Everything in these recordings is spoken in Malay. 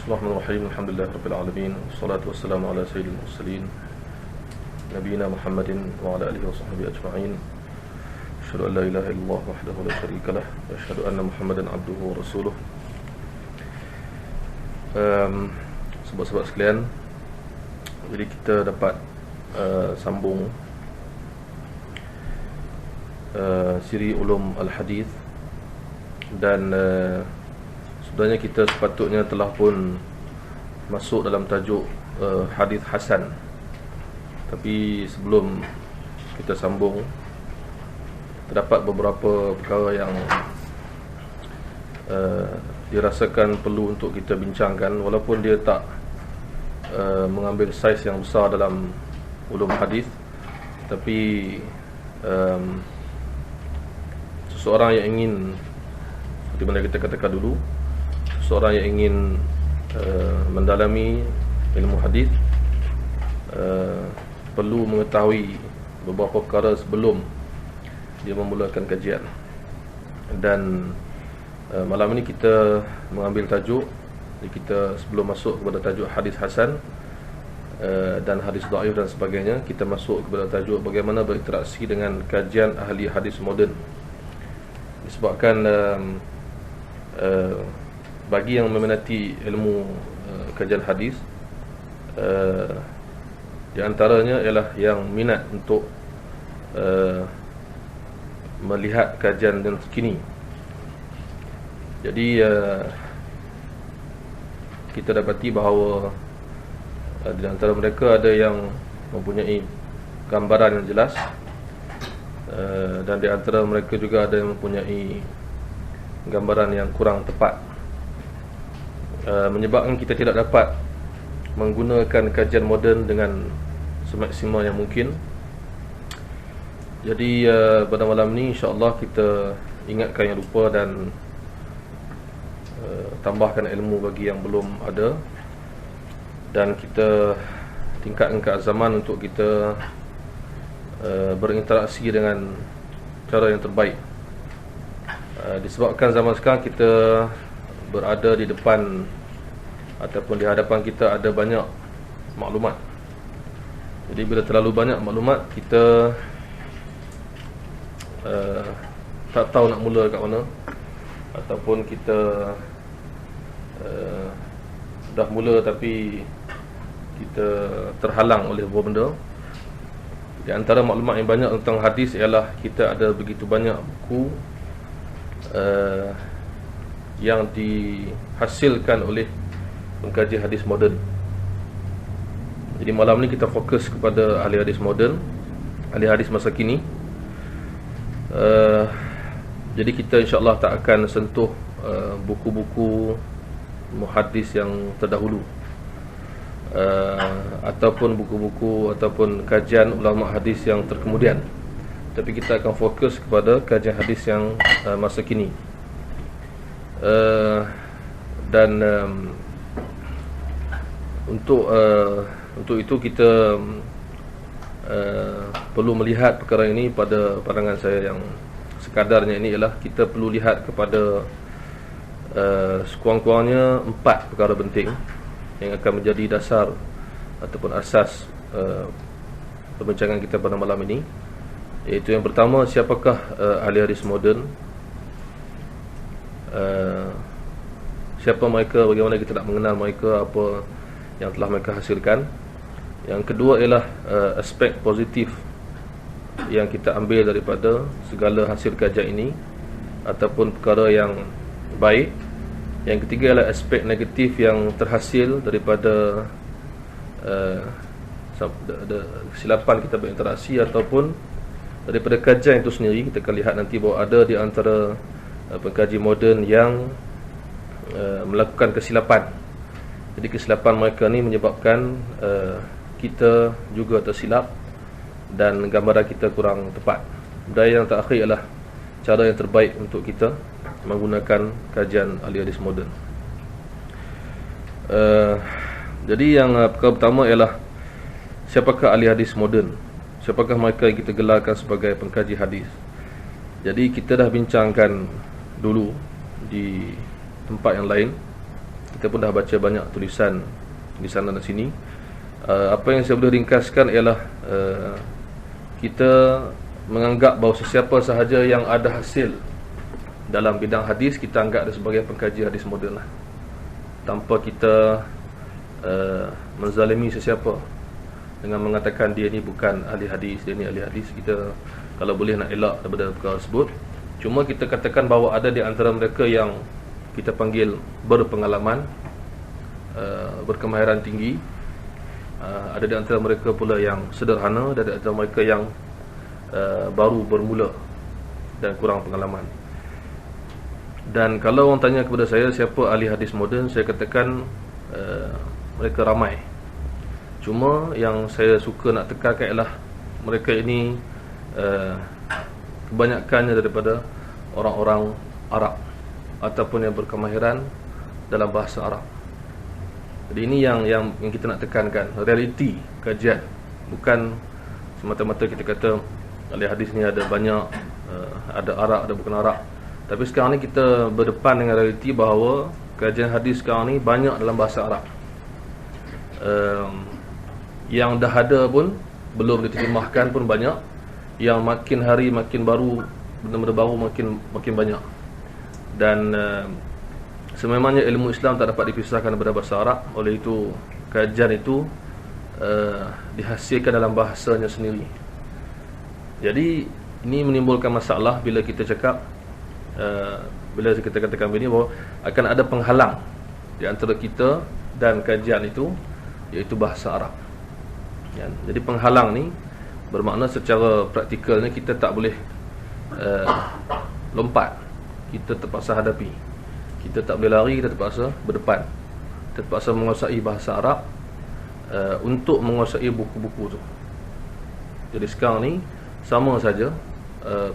Bismillahirrahmanirrahim. Alhamdulillahirabbil alamin. Wassalatu wassalamu ala sayyidil mursalin nabiyina Muhammadin wa ala alihi wa sahbihi ajma'in. Asyhadu an la ilaha illallah wahdahu la syarika lah wa asyhadu anna Muhammadan abduhu wa rasuluh. Sahabat-sahabat sekalian, jadi kita dapat sambung siri ulum al-hadis, dan sebenarnya kita sepatutnya telah pun masuk dalam tajuk hadis hasan. Tapi sebelum kita sambung, terdapat beberapa perkara yang dirasakan perlu untuk kita bincangkan, walaupun dia tak mengambil saiz yang besar dalam ulum hadis. Tapi seseorang yang ingin, seperti mana kita katakan dulu, seorang yang ingin mendalami ilmu hadis perlu mengetahui beberapa perkara sebelum dia memulakan kajian. Dan malam ini kita mengambil tajuk, jadi kita sebelum masuk kepada tajuk hadis hasan dan hadis dhaif dan sebagainya, kita masuk kepada tajuk bagaimana berinteraksi dengan kajian ahli hadis moden. Disebabkan bagi yang meminati ilmu kajian hadis, di antaranya ialah yang minat untuk melihat kajian yang terkini. Jadi kita dapati bahawa di antara mereka ada yang mempunyai gambaran yang jelas, dan di antara mereka juga ada yang mempunyai gambaran yang kurang tepat, menyebabkan kita tidak dapat menggunakan kajian moden dengan semaksimal yang mungkin. Jadi pada malam ni insya-Allah kita ingatkan yang lupa dan tambahkan ilmu bagi yang belum ada, dan kita tingkatkan keazaman untuk kita berinteraksi dengan cara yang terbaik. Disebabkan zaman sekarang kita berada di depan ataupun di hadapan kita ada banyak maklumat. Jadi bila terlalu banyak maklumat, kita tak tahu nak mula kat mana, ataupun kita dah mula tapi kita terhalang oleh beberapa benda. Di antara maklumat yang banyak tentang hadis ialah kita ada begitu banyak buku yang dihasilkan oleh pengkaji hadis moden. Jadi malam ni kita fokus kepada ahli hadis moden, ahli hadis masa kini. Jadi kita insya-Allah tak akan sentuh buku-buku muhaddis yang terdahulu, ataupun buku-buku ataupun kajian ulama hadis yang terkemudian. Tapi kita akan fokus kepada kajian hadis yang masa kini. Dan untuk itu kita perlu melihat perkara ini pada pandangan saya yang sekadarnya ini ialah kita perlu lihat kepada sekurang-kurangnya 4 perkara penting yang akan menjadi dasar ataupun asas perbincangan kita pada malam ini. Iaitu yang pertama, siapakah ahli hadis moden, siapa mereka, bagaimana kita nak mengenal mereka, apa yang telah mereka hasilkan. Yang kedua ialah aspek positif yang kita ambil daripada segala hasil kajian ini ataupun perkara yang baik. Yang ketiga ialah aspek negatif yang terhasil daripada kesilapan kita berinteraksi ataupun daripada kajian itu sendiri. Kita akan lihat nanti bahawa ada di antara pengkaji moden yang melakukan kesilapan. Jadi kesilapan mereka ni menyebabkan kita juga tersilap dan gambaran kita kurang tepat. Dan yang terakhir ialah cara yang terbaik untuk kita menggunakan kajian ahli hadis moden. Jadi yang perkara pertama ialah siapakah ahli hadis moden, siapakah mereka yang kita gelarkan sebagai pengkaji hadis. Jadi kita dah bincangkan dulu di tempat yang lain kita pun dah baca banyak tulisan di sana dan sini. Apa yang saya boleh ringkaskan ialah kita menganggap bahawa sesiapa sahaja yang ada hasil dalam bidang hadis, kita anggap dia sebagai pengkaji hadis moden lah, tanpa kita menzalimi sesiapa dengan mengatakan dia ni bukan ahli hadis, dia ni ahli hadis. Kita kalau boleh nak elak daripada perkara tersebut. Cuma kita katakan bahawa ada di antara mereka yang kita panggil berpengalaman, berkemahiran tinggi. Ada di antara mereka pula yang sederhana, dan ada di antara mereka yang baru bermula dan kurang pengalaman. Dan kalau orang tanya kepada saya siapa ahli hadis moden, saya katakan mereka ramai. Cuma yang saya suka nak tekankan ialah mereka ini kebanyakannya daripada orang-orang Arab ataupun yang berkemahiran dalam bahasa Arab. Jadi ini yang kita nak tekankan, realiti kajian. Bukan semata-mata kita kata ahli hadis ni ada banyak, ada Arab, ada bukan Arab. Tapi sekarang ni kita berdepan dengan realiti bahawa kajian hadis sekarang ni banyak dalam bahasa Arab. Yang dah ada pun belum diterjemahkan pun banyak. Yang makin hari makin baru, benda-benda baru makin banyak. Dan sememangnya ilmu Islam tak dapat dipisahkan daripada bahasa Arab. Oleh itu kajian itu dihasilkan dalam bahasanya sendiri. Jadi ini menimbulkan masalah bila kita cakap, bila kita katakan begini bahawa akan ada penghalang di antara kita dan kajian itu, iaitu bahasa Arab. Jadi penghalang ni bermakna secara praktikalnya kita tak boleh lompat. Kita terpaksa hadapi. Kita tak boleh lari, kita terpaksa berdepan. Kita terpaksa menguasai bahasa Arab untuk menguasai buku-buku tu. Jadi sekarang ni sama saja,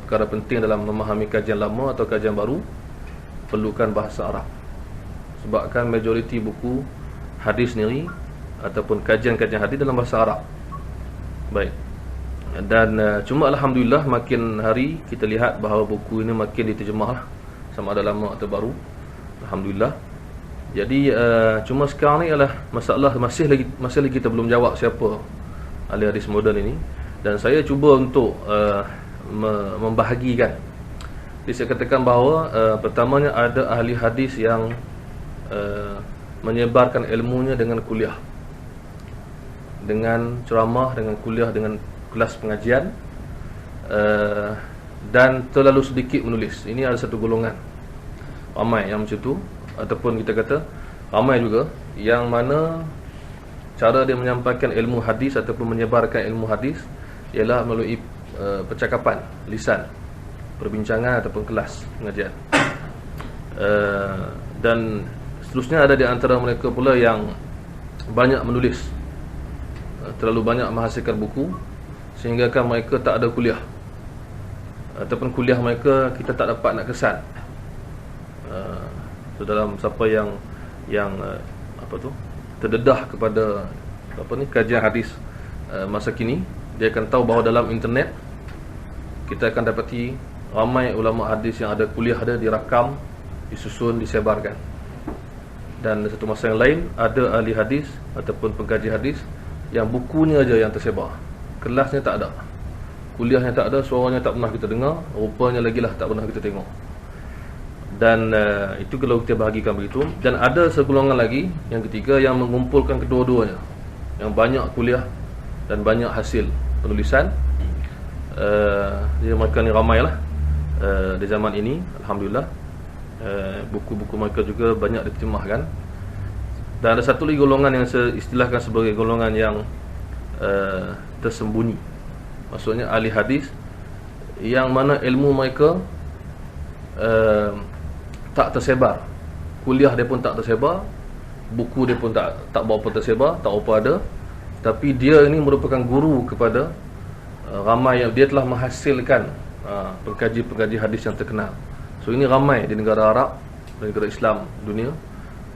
perkara penting dalam memahami kajian lama atau kajian baru perlukan bahasa Arab. Sebabkan majoriti buku hadis sendiri ataupun kajian-kajian hadis dalam bahasa Arab. Baik. Dan cuma alhamdulillah makin hari kita lihat bahawa buku ini makin diterjemah lah, sama ada lama atau baru. Alhamdulillah. Jadi cuma sekarang ni ialah masalah masih lagi kita belum jawab siapa ahli hadis moden ini. Dan saya cuba untuk membahagikan. Jadi saya katakan bahawa pertamanya ada ahli hadis yang menyebarkan ilmunya dengan kuliah, dengan ceramah, dengan kuliah, dengan kelas pengajian, dan terlalu sedikit menulis. Ini ada satu golongan ramai yang macam tu. Ataupun kita kata ramai juga yang mana cara dia menyampaikan ilmu hadis ataupun menyebarkan ilmu hadis ialah melalui percakapan, lisan, perbincangan ataupun kelas pengajian. Dan seterusnya ada di antara mereka pula yang banyak menulis, terlalu banyak menghasilkan buku, sehingga kan mereka tak ada kuliah, ataupun kuliah mereka kita tak dapat nak kesan. So dalam siapa yang terdedah kepada kajian hadis masa kini, dia akan tahu bahawa dalam internet kita akan dapati ramai ulama hadis yang ada kuliah dia dirakam, disusun, disebarkan. Dan satu masa yang lain ada ahli hadis ataupun pengkaji hadis yang bukunya aja yang tersebar, kelasnya tak ada, kuliahnya tak ada, suaranya tak pernah kita dengar, rupanya lagi lah tak pernah kita tengok. Dan itu kalau kita bahagikan begitu. Dan ada segolongan lagi yang ketiga yang mengumpulkan kedua-duanya, yang banyak kuliah dan banyak hasil penulisan. Dia mereka ni ramai lah di zaman ini, alhamdulillah. Buku-buku mereka juga banyak diterjemahkan. Dan ada satu lagi golongan yang saya istilahkan sebagai golongan yang tersembunyi. Maksudnya ahli hadis yang mana ilmu mereka tak tersebar, kuliah dia pun tak tersebar, buku dia pun tak berapa tersebar, tak apa ada. Tapi dia ini merupakan guru kepada ramai yang dia telah menghasilkan pengkaji-pengkaji hadis yang terkenal. So ini ramai di negara Arab, di negara Islam dunia.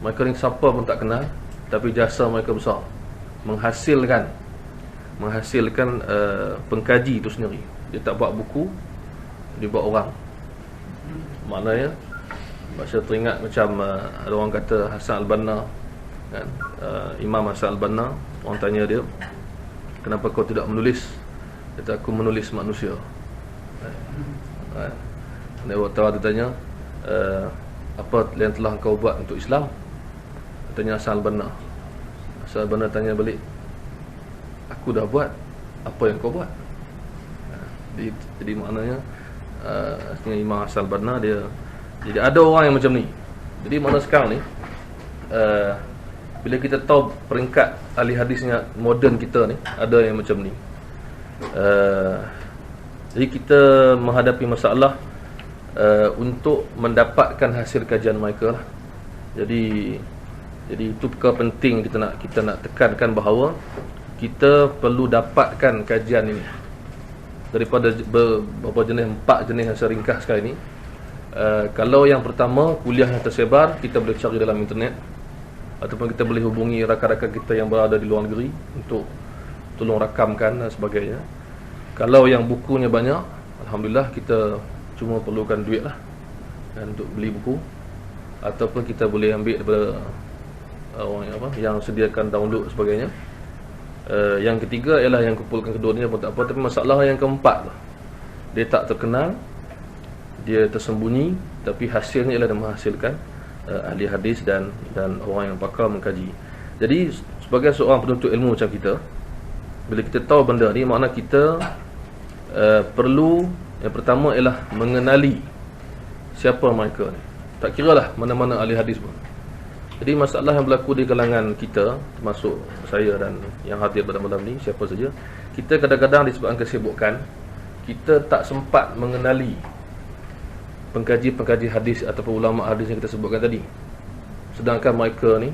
Mereka ni siapa pun tak kenal, tapi jasa mereka besar, menghasilkan pengkaji itu sendiri. Dia tak buat buku, dia buat orang. Maknanya Saya teringat macam ada orang kata Hasan Al-Banna kan? Imam Hasan Al-Banna, orang tanya dia, kenapa kau tidak menulis? Kata, aku menulis manusia. Dia waktu tanya, apa yang telah kau buat untuk Islam? Tanya Hasan Al-Banna. Hasan Al-Banna tanya balik, aku dah buat, apa yang kau buat? Jadi maknanya Imam Hasan Al-Banna dia, jadi ada orang yang macam ni. Jadi mana sekarang ni, bila kita tahu peringkat ahli hadisnya moden kita ni, ada yang macam ni. Jadi kita menghadapi masalah untuk mendapatkan hasil kajian mereka lah. Jadi itu perkara penting kita nak tekankan bahawa kita perlu dapatkan kajian ini. Daripada beberapa jenis, 4 jenis yang saya ringkas sekali ni. Kalau yang pertama, kuliah yang tersebar, kita boleh cari dalam internet, ataupun kita boleh hubungi rakan-rakan kita yang berada di luar negeri untuk tolong rakamkan dan sebagainya. Kalau yang bukunya banyak, alhamdulillah, kita cuma perlukan duit lah untuk beli buku, ataupun kita boleh ambil daripada orang yang sediakan download dan sebagainya. Yang ketiga ialah yang kumpulkan kedua ni pun tak apa. Tapi masalah yang keempat, dia tak terkenal, dia tersembunyi, tapi hasilnya ialah dia menghasilkan ahli hadis dan orang yang pakar mengkaji. Jadi sebagai seorang penuntut ilmu macam kita, bila kita tahu benda ni, makna kita perlu, yang pertama ialah mengenali siapa mereka ni. Tak kiralah mana-mana ahli hadis pun. Jadi masalah yang berlaku di kalangan kita, termasuk saya dan yang hadir pada malam ni, siapa saja, kita kadang-kadang disebabkan kesibukan, kita tak sempat mengenali pengkaji-pengkaji hadis ataupun ulama hadis yang kita sebutkan tadi. Sedangkan mereka ni,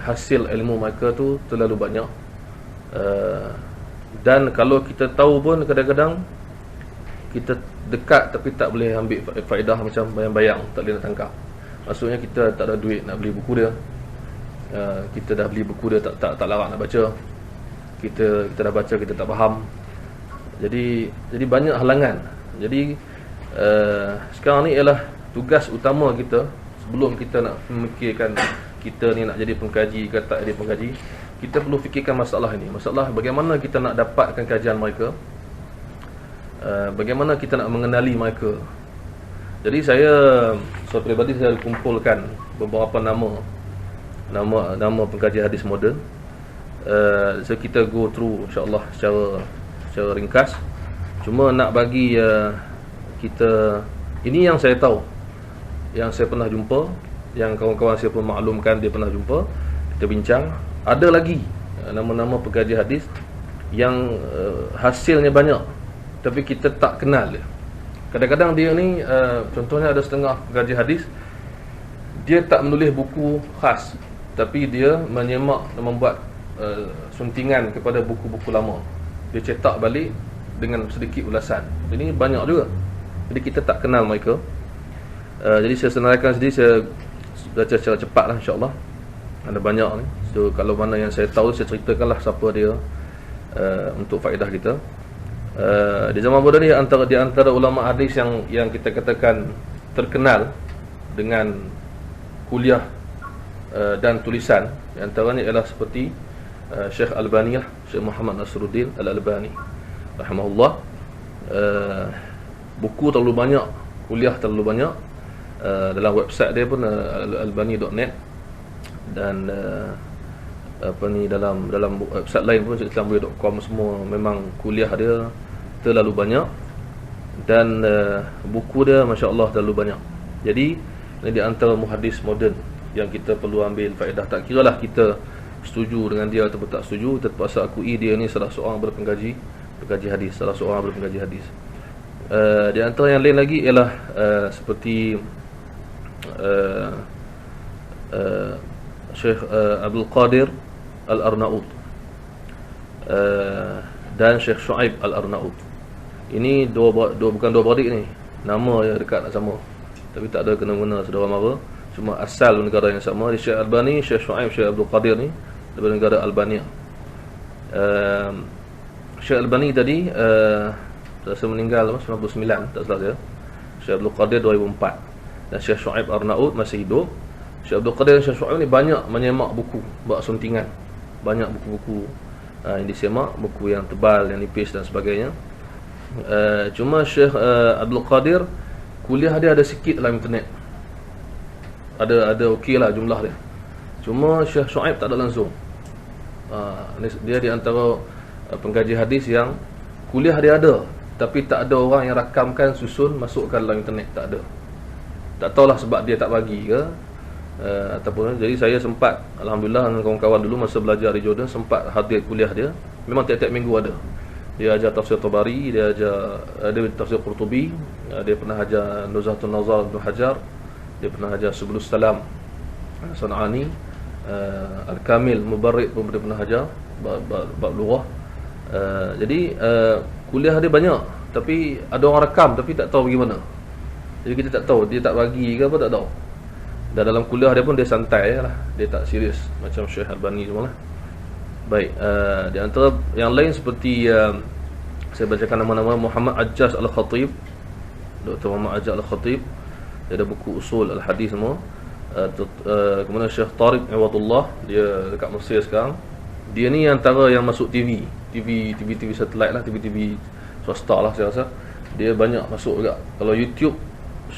hasil ilmu mereka tu terlalu banyak. Dan kalau kita tahu pun, kadang-kadang kita dekat tapi tak boleh ambil faedah, macam bayang-bayang, tak boleh nak tangkap. Maksudnya kita tak ada duit nak beli buku dia. Kita dah beli buku dia, tak larat nak baca. Kita dah baca, kita tak faham. Jadi banyak halangan. Jadi sekarang ni ialah tugas utama kita. Sebelum kita nak memikirkan kita ni nak jadi pengkaji ke tak jadi pengkaji, kita perlu fikirkan masalah ini. Masalah bagaimana kita nak dapatkan kajian mereka, bagaimana kita nak mengenali mereka. Jadi saya peribadi, saya kumpulkan beberapa nama pengkaji hadis moden. So kita go through insya-Allah secara ringkas. Cuma nak bagi kita, ini yang saya tahu, yang saya pernah jumpa, yang kawan-kawan saya pun maklumkan dia pernah jumpa, kita bincang. Ada lagi nama-nama pengkaji hadis yang hasilnya banyak, tapi kita tak kenal dia. Kadang-kadang dia ni, contohnya ada setengah pengkaji hadis, dia tak menulis buku khas, tapi dia menyemak dan membuat suntingan kepada buku-buku lama. Dia cetak balik dengan sedikit ulasan. Ini banyak juga. Jadi kita tak kenal mereka. Jadi saya senaraikan sendiri, saya baca secara cepat lah, insyaAllah. Ada banyak ni. So kalau mana yang saya tahu, saya ceritakanlah siapa dia, untuk faedah kita. Di zaman moden ni, di antara ulama hadis yang kita katakan terkenal dengan kuliah dan tulisan, di antaranya ialah seperti Syekh Al-Albani, Syekh Muhammad Nasruddin Al-Albani rahimahullah. Buku terlalu banyak, kuliah terlalu banyak. Dalam website dia pun albani.net, dan dalam website lain pun islambuaya.com, semua memang kuliah dia terlalu banyak, dan buku dia masya-Allah terlalu banyak. Jadi ini di antara muhadis moden yang kita perlu ambil faedah. Tak kiralah kita setuju dengan dia ataupun tak setuju, kita terpaksa akui dia ni salah seorang pengkaji hadis, salah seorang pengkaji hadis. Di antara yang lain lagi ialah seperti Syekh Abdul Qadir Al-Arnaud dan Syekh Shu'aib Al-Arnaud. Ini bukan dua beradik ni, nama yang dekat nak sama, tapi tak ada kena-mengena saudara mara, cuma asal negara yang sama. Di Syekh Albani, Syekh Shu'aib, Syekh Abdul Qadir ni daripada negara Albania. Syekh Albani tadi rasa meninggal 99, tak salah saya. Syekh Abdul Qadir 2004. dan Syekh Shu'aib Arnaud masih hidup. Syekh Abdul Qadir dan Syekh Shu'aib ni banyak menyemak buku, buat suntingan. Banyak buku-buku yang disemak, buku yang tebal, yang nipis dan sebagainya. Cuma Syekh Abdul Qadir kuliah dia ada sikit dalam internet. Ada okey lah jumlah dia. Cuma Syekh Shu'aib tak ada langsung. Dia di antara pengkaji hadis yang kuliah dia ada, tapi tak ada orang yang rakamkan, susun, masukkan dalam internet. Tak ada. Tak tahulah sebab dia tak bagi ke, ataupun. Jadi saya sempat, alhamdulillah, dengan kawan-kawan dulu masa belajar di Jordan, sempat hadir kuliah dia. Memang tiap-tiap minggu ada. Dia ajar tafsir Tabari, dia tafsir Qurtubi, dia pernah ajar Nuzhatun Nazar Ibn Hajar, dia pernah ajar Subulus Salam San'ani, Al-Kamil Mubarrid pun dia pernah ajar bab lughah. Jadi kuliah dia banyak, tapi ada orang rakam tapi tak tahu bagaimana. Jadi kita tak tahu dia tak bagi ke apa, tak tahu. Dan dalam kuliah dia pun dia santai lah, dia tak serius macam Syekh Albani semua lah. Baik, di antara yang lain seperti saya bacakan nama-nama Muhammad Ajaz Al-Khatib, Dr. Muhammad Ajaz Al-Khatib, dia ada buku usul al-hadis semua. Kemudian Syekh Tariq Iwadullah, dia dekat Mesir sekarang. Dia ni antara yang masuk TV satelit lah, TV swasta lah saya rasa. Dia banyak masuk juga. Kalau YouTube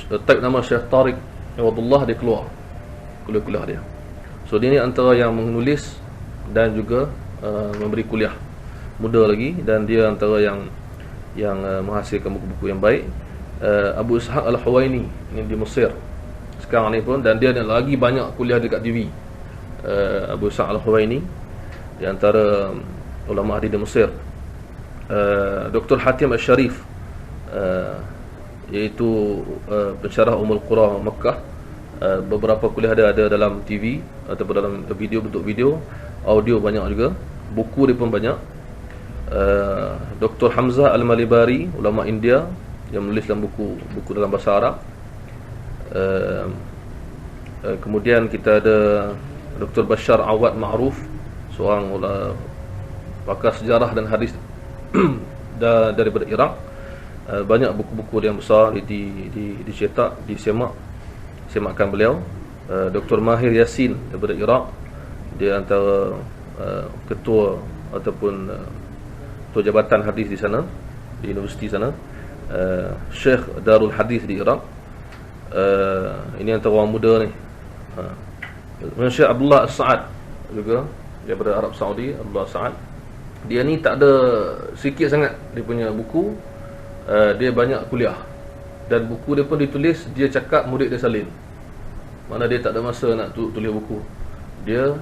type nama Syekh Tariq Iwadullah, dia keluar kuliah-kuliah dia. So dia ni antara yang menulis dan juga memberi kuliah, muda lagi, dan dia antara yang menghasilkan buku-buku yang baik. Abu Ishaq Al-Huwaini ini di Mesir sekarang ni pun, dan dia ada lagi banyak kuliah dekat TV. Abu Ishaq Al-Huwaini di antara ulama hadis di Mesir. Dr. Hatim Al-Sharif, iaitu pensyarah Ummul Qura Makkah. Beberapa kuliah dia ada dalam TV ataupun dalam video, bentuk video, audio banyak juga. Buku dia pun banyak. Dr. Hamzah Al-Malibari, ulama India, yang menulis dalam buku dalam bahasa Arab. Kemudian kita ada Dr. Bashar Awad Ma'ruf, seorang pakar sejarah dan hadis daripada Iraq. Banyak buku-buku yang besar dicetak, semakkan beliau. Dr. Mahir Yasin daripada Iraq, dia antara ketua ataupun ketua jabatan hadis di sana, di universiti sana. Syekh Darul Hadis di Iraq. Ini antara orang muda ni. Syekh Abdullah As-Sa'ad juga daripada Arab Saudi. Abdullah As-Sa'ad, dia ni tak ada sikit sangat dia punya buku. Dia banyak kuliah, dan buku dia pun ditulis, dia cakap murid dia salin. Mana dia tak ada masa nak tulis buku, dia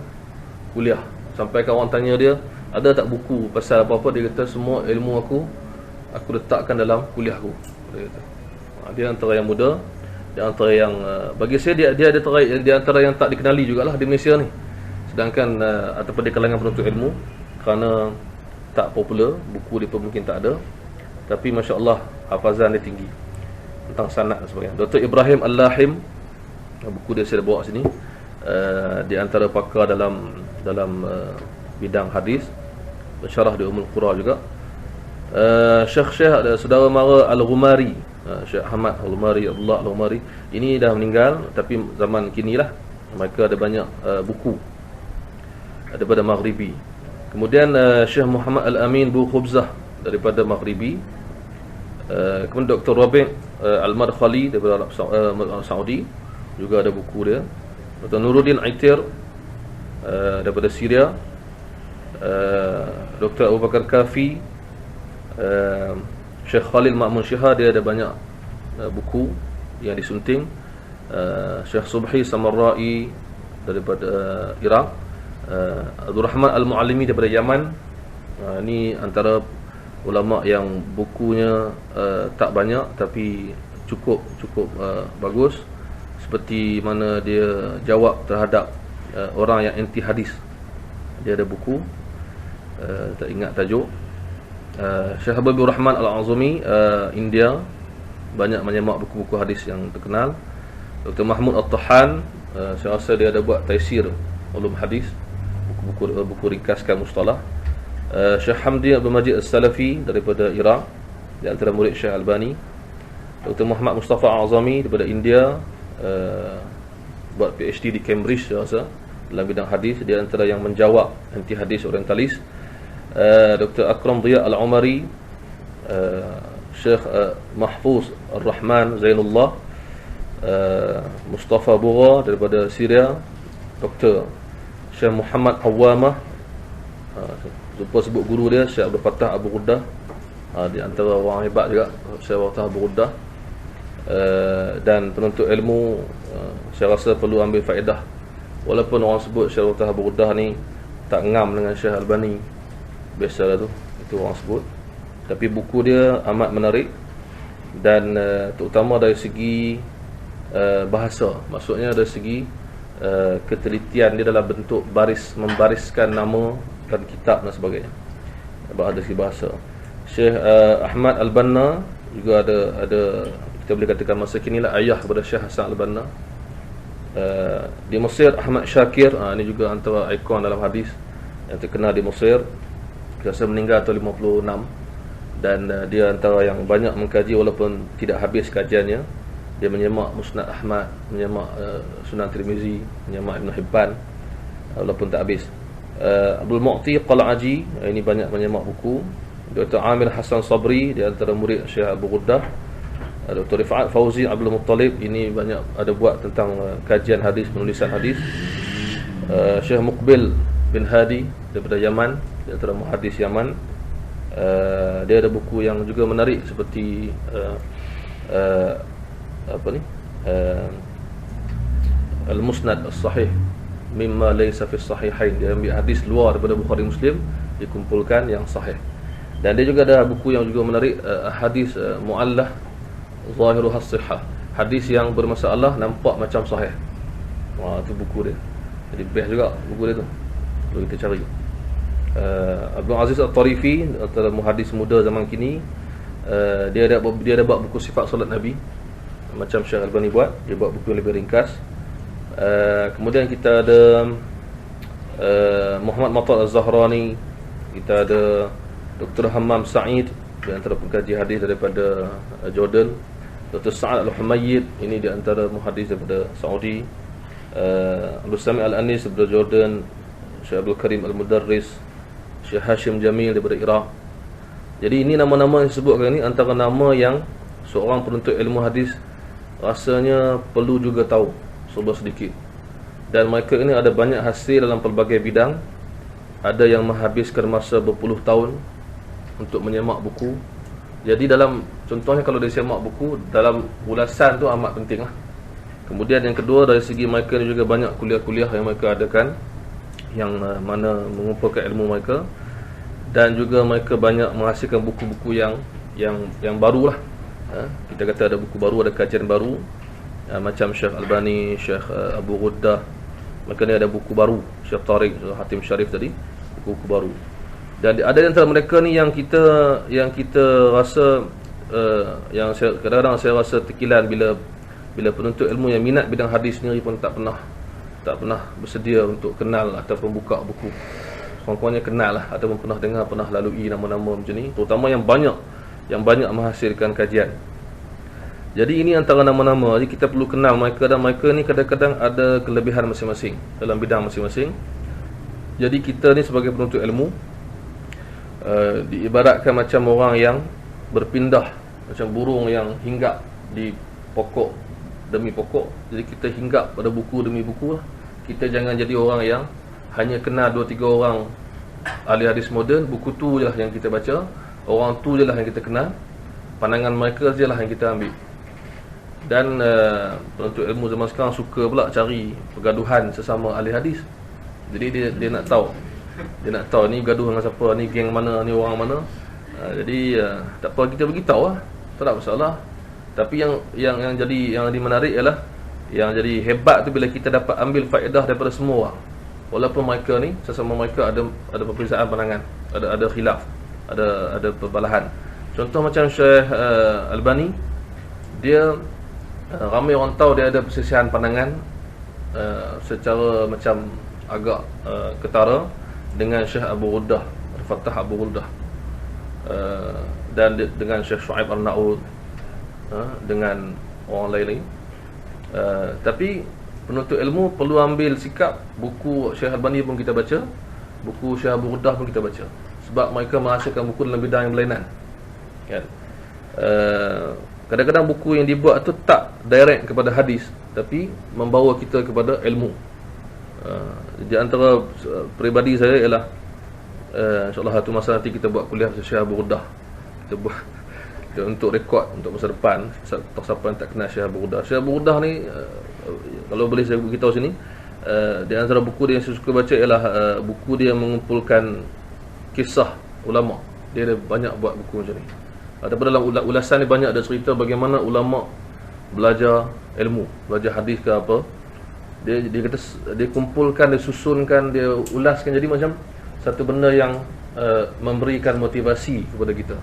kuliah. Sampai kawan tanya dia, ada tak buku pasal apa-apa, dia kata semua ilmu aku letakkan dalam kuliahku, dia kata. Dia antara yang muda, dia antara yang bagi saya dia ada antara yang tak dikenali jugalah di Malaysia ni. Sedangkan ataupun di kalangan penuntut ilmu, kerana tak popular, buku dia pun mungkin tak ada. Tapi masya-Allah hafazan dia tinggi tentang sanad dan sebagainya. Dr. Ibrahim Al-Lahim, buku dia saya bawa sini. Di antara pakar dalam bidang hadis, pensyarah di Ummul Qura juga. Syekh ada saudara mara Al-Ghumari, Syekh Ahmad Al-Ghumari, Abdullah Al-Ghumari. Ini dah meninggal, tapi zaman kinilah mereka ada banyak buku daripada Maghribi. Kemudian Syekh Muhammad Al-Amin Bu Khubzah daripada Maghribi. Kemudian Dr. Rabi' Al-Madkhali daripada Arab Saudi, juga ada buku dia. Dr. Nuruddin Aitir daripada Syria. Dr. Abu Bakar Kafi. Syekh Khalil Ma'mun Shihah, dia ada banyak buku yang disunting. Syekh Subhi Samarra'i daripada Iraq. Abdul Rahman Al-Mu'allimi daripada Yaman. Ini antara ulama yang bukunya tak banyak tapi cukup bagus. Seperti mana dia jawab terhadap orang yang anti hadis, dia ada buku, tak ingat tajuk. Syekh Habibur Rahman Al-Azumi, India, banyak menyemak buku-buku hadis yang terkenal. Dr. Mahmud At-Tahan, saya rasa dia ada buat taisir ulum hadis, buku ringkaskan mustalah. Syekh Hamdi Abdul Majid As-Salafi daripada Iraq, di antara murid Syekh Albani. Dr. Muhammad Mustafa Azami daripada India. buat PhD di Cambridge saya rasa, dalam bidang hadis. Dia antara yang menjawab anti hadis orientalis. Dr. Akram Dhiya Al-Umari, Syekh Mahfuz Ar-Rahman Zainullah, Mustafa Bugha daripada Syria, Dr. Syekh Muhammad Awamah, lupa sebut guru dia, Syekh Abdul Fattah Abu Ghuddah, di antara orang hebat juga Syekh Abdul Fattah Abu Ghuddah. Dan penuntut ilmu, saya rasa perlu ambil faedah. Walaupun orang sebut Syekh Abdul Fattah Abu Ghuddah ni tak ngam dengan Syekh Albani, biasalah tu, itu orang sebut. Tapi buku dia amat menarik, dan terutama dari segi bahasa, maksudnya dari segi ketelitian dia dalam bentuk membariskan nama dan kitab dan sebagainya, dari segi bahasa. Syekh Ahmad Al-Banna juga ada kita boleh katakan masa kini lah ayah kepada Syekh Hasan Al-Banna. Di Mesir, Ahmad Syakir, ini juga antara ikon dalam hadis yang terkenal di Mesir. Biasa meninggal tahun 56, dan dia antara yang banyak mengkaji walaupun tidak habis kajiannya. Dia menyemak Musnad Ahmad, menyemak Sunan Tirmizi, menyemak Ibn Hibban, walaupun tak habis. Abdul Mu'ti Qal'aji, ini banyak menyemak buku. Dr. Amir Hassan Sabri, di antara murid Syekh Abu Ghuddah. Dr. Rifat Fauzi Abdul Muttalib, ini banyak ada buat tentang kajian hadis, penulisan hadis. Syekh Muqbil bin Hadi daripada Yaman, di antara muhaddis Yaman. Dia ada buku yang juga menarik seperti Al-Musnad As-Sahih mimma laysa fi sahihain. Dia ambil hadis luar daripada Bukhari Muslim, dikumpulkan yang sahih. Dan dia juga ada buku yang juga menarik, hadis mu'allah zahiruha as-sihah, hadis yang bermasalah nampak macam sahih. Itu buku dia. Jadi best juga buku dia tu, kalau kita cari. Abdul Aziz At-Tarifi, antara muhaddis muda zaman kini, dia ada buat buku sifat solat Nabi, macam Syekh Albani buat. Dia buat buku yang lebih ringkas. Kemudian kita ada Muhammad Matar Az-Zahrani, kita ada Dr. Hammam Sa'id, di antara pengkaji hadis daripada Jordan. Dr. Sa'ad Al-Humayyid, ini di antara muhaddis daripada Saudi. Abdul Sami Al-Anis daripada Jordan. Syekh Abdul Karim Al-Mudarris, Syekh Hashim Jamil daripada Iraq. Jadi ini nama-nama yang disebutkan ini antara nama yang seorang penuntut ilmu hadis rasanya perlu juga tahu serba sedikit. Dan mereka ini ada banyak hasil dalam pelbagai bidang. Ada yang menghabiskan masa berpuluh tahun untuk menyemak buku. Jadi dalam, contohnya kalau dia semak buku, dalam ulasan tu amat penting lah. Kemudian yang kedua, dari segi mereka ni juga banyak kuliah-kuliah yang mereka adakan, yang mana mengumpulkan ilmu mereka. Dan juga mereka banyak menghasilkan buku-buku yang baru lah. Kita kata ada buku baru, ada kajian baru, macam Syekh Albani, Syekh Abu Ghuddah. Mereka ni ada buku baru, Syekh Tariq Hatim Sharif tadi, buku baru. Dan ada di antara mereka ni yang kita rasa, yang kadang-kadang saya rasa terkilan bila penuntut ilmu yang minat bidang hadis sendiri pun tak pernah bersedia untuk kenal ataupun buka buku. Kurang-kurangnya kenal lah, ataupun pernah dengar, pernah lalui nama-nama macam ni, terutama yang banyak menghasilkan kajian. Jadi ini antara nama-nama. Jadi kita perlu kenal mereka, dan mereka ni kadang-kadang ada kelebihan masing-masing dalam bidang masing-masing. Jadi kita ni sebagai penuntut ilmu, diibaratkan macam orang yang berpindah, macam burung yang hinggap di pokok demi pokok. Jadi kita hinggap pada buku demi buku lah. Kita jangan jadi orang yang hanya kenal 2-3 orang ahli hadis moden, buku tu je lah yang kita baca, orang tu je lah yang kita kenal, pandangan mereka je lah yang kita ambil. Dan penuntut ilmu zaman sekarang suka pula cari pergaduhan sesama ahli hadis. Jadi dia nak tahu ni gaduh dengan siapa, ni geng mana, ni orang mana. Jadi tak apa, kita beritahu lah, tak ada masalah. Tapi yang jadi menarik ialah, yang jadi hebat tu bila kita dapat ambil faedah daripada semua orang. Walaupun mereka ni sesama mereka ada perbezaan pandangan, ada khilaf, ada perbalahan. Contoh macam Syekh Albani, dia ramai orang tahu dia ada persisihan pandangan secara macam agak ketara dengan Syekh Abu Ghuddah, Al-Fattah Abu Ghuddah, dan dengan Syekh Shu'aib Al-Na'ud, dengan orang lain. Tapi penuntut ilmu perlu ambil sikap. Buku Syekh Albani pun kita baca, buku Syekh Abu Ghuddah pun kita baca, sebab mereka menghasilkan buku dalam bidang yang berlainan, kan? Kadang-kadang buku yang dibuat tu tak direct kepada hadis, tapi membawa kita kepada ilmu. Di antara peribadi saya ialah insyaAllah satu masa nanti kita buat kuliah pasal Syekh Abu Ghuddah. Kita buat untuk rekod untuk masa depan, siapa yang tak kenal Syekh Abu Ghuddah. Syekh Abu Ghuddah ni kalau boleh saya beritahu sini, di antara buku dia yang saya suka baca ialah buku dia mengumpulkan kisah ulama. Dia ada banyak buat buku macam ni. Ataupun dalam ulasan ni banyak ada cerita bagaimana ulama belajar ilmu, belajar hadis ke apa. Dia kata, dia kumpulkan, dia susunkan, dia ulaskan, jadi macam satu benda yang memberikan motivasi kepada kita.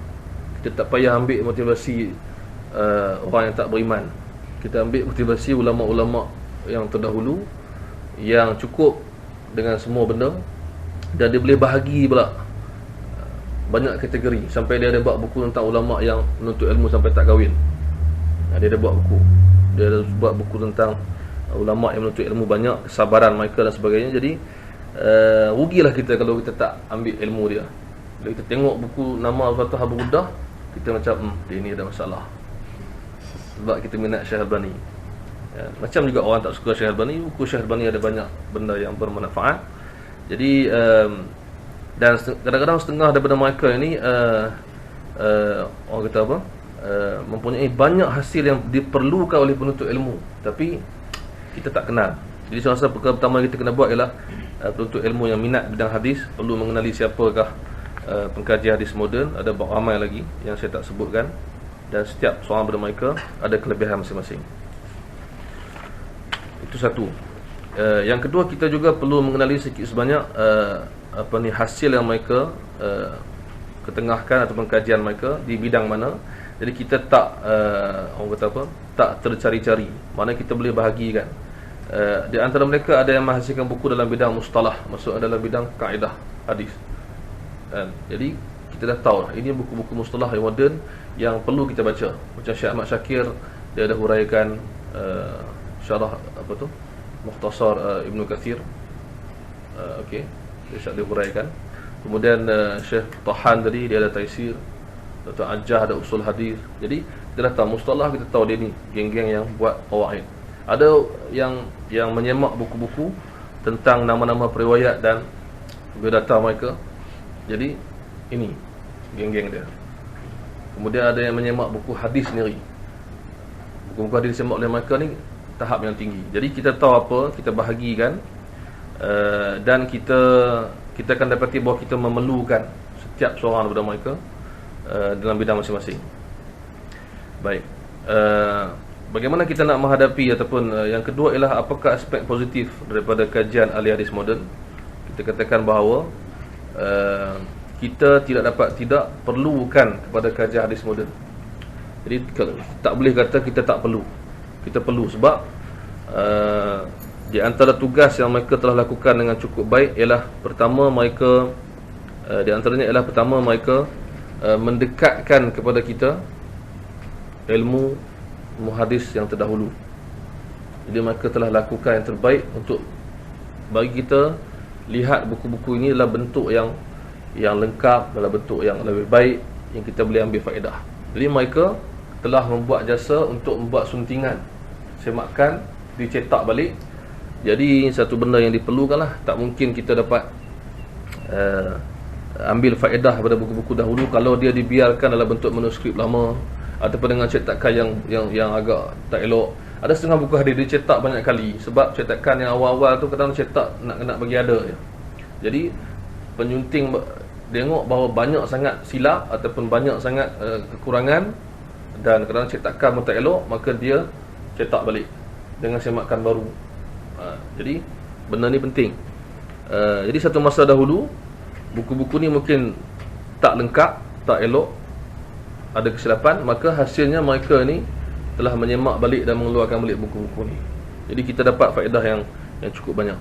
Kita tak payah ambil motivasi orang yang tak beriman. Kita ambil motivasi ulama-ulama yang terdahulu, yang cukup dengan semua benda, dan dia boleh bahagi pula banyak kategori. Sampai dia ada buat buku tentang ulama yang menuntut ilmu sampai tak kahwin. Dia ada buat buku. Dia ada buat buku tentang ulama yang menuntut ilmu banyak, kesabaran mereka dan sebagainya. Jadi rugilah kita kalau kita tak ambil ilmu dia. Bila kita tengok buku nama Al-Fatah Abu Ghuddah, kita macam dia ni ada masalah, sebab kita minat Syekh Albani. Macam juga orang tak suka Syekh Albani, buku Syekh Albani ada banyak benda yang bermanfaat. Jadi dan kadang-kadang setengah daripada mereka ini orang kata apa, mempunyai banyak hasil yang diperlukan oleh penuntut ilmu, tapi kita tak kenal. Jadi saya rasa perkara pertama yang kita kena buat ialah penuntut ilmu yang minat bidang hadis perlu mengenali siapakah pengkaji hadis moden. Ada ramai lagi yang saya tak sebutkan, dan setiap seorang daripada mereka ada kelebihan masing-masing. Itu satu. Yang kedua, kita juga perlu mengenali sikit sebanyak hasil yang mereka ketengahkan ataupun kajian mereka di bidang mana. Jadi kita tak orang kata apa, tak tercari-cari. Mana kita boleh bahagikan. Di antara mereka ada yang menghasilkan buku dalam bidang mustalah, maksudnya dalam bidang kaedah hadis. Jadi kita dah tahu ini buku-buku mustalah yang moden yang perlu kita baca. Macam Syekh Ahmad Syakir, dia ada huraikan syarah apa tu, Mukhtasar Ibnu Katsir. Okey, dia ada huraikan. Kemudian Syekh Tahan tadi, dia ada taisir. Dr. Ajah ada usul hadis. Jadi kita dah tahu mustalah, kita tahu dia ni geng-geng yang buat qawaid. Ada yang menyemak buku-buku tentang nama-nama periwayat dan biodata mereka. Jadi ini geng-geng dia. Kemudian ada yang menyemak buku hadis sendiri. Buku-buku hadis disemak oleh mereka ni tahap yang tinggi. Jadi kita tahu apa, kita bahagikan, dan kita akan dapati bahawa kita memerlukan setiap seorang daripada mereka dalam bidang masing-masing. Baik, bagaimana kita nak menghadapi ataupun yang kedua ialah apakah aspek positif daripada kajian ahli hadis moden. Kita katakan bahawa kita tidak perlukan kepada kajian hadis moden. Jadi tak boleh kata kita tak perlu. Kita perlu sebab di antara tugas yang mereka telah lakukan dengan cukup baik ialah pertama mereka di antaranya ialah pertama mereka mendekatkan kepada kita ilmu muhadis yang terdahulu. Jadi mereka telah lakukan yang terbaik untuk bagi kita lihat buku-buku ini dalam bentuk yang lengkap, dalam bentuk yang lebih baik, yang kita boleh ambil faedah. Jadi mereka telah membuat jasa untuk membuat suntingan, semakan, dicetak balik. Jadi satu benda yang diperlukan lah. Tak mungkin kita dapat ambil faedah pada buku-buku dahulu kalau dia dibiarkan dalam bentuk manuskrip lama ataupun dengan cetakan yang agak tak elok. Ada setengah buku hadis dicetak banyak kali sebab cetakan yang awal-awal tu kadang cetak nak bagi ada je. Jadi penyunting tengok bahawa banyak sangat silap ataupun banyak sangat kekurangan dan kadang cetakan pun tak elok, maka dia cetak balik dengan semakan baru. Jadi benda ni penting. Jadi satu masa dahulu buku-buku ni mungkin tak lengkap, tak elok, ada kesilapan, maka hasilnya mereka ni telah menyemak balik dan mengeluarkan balik buku-buku ni. Jadi kita dapat faedah yang cukup banyak.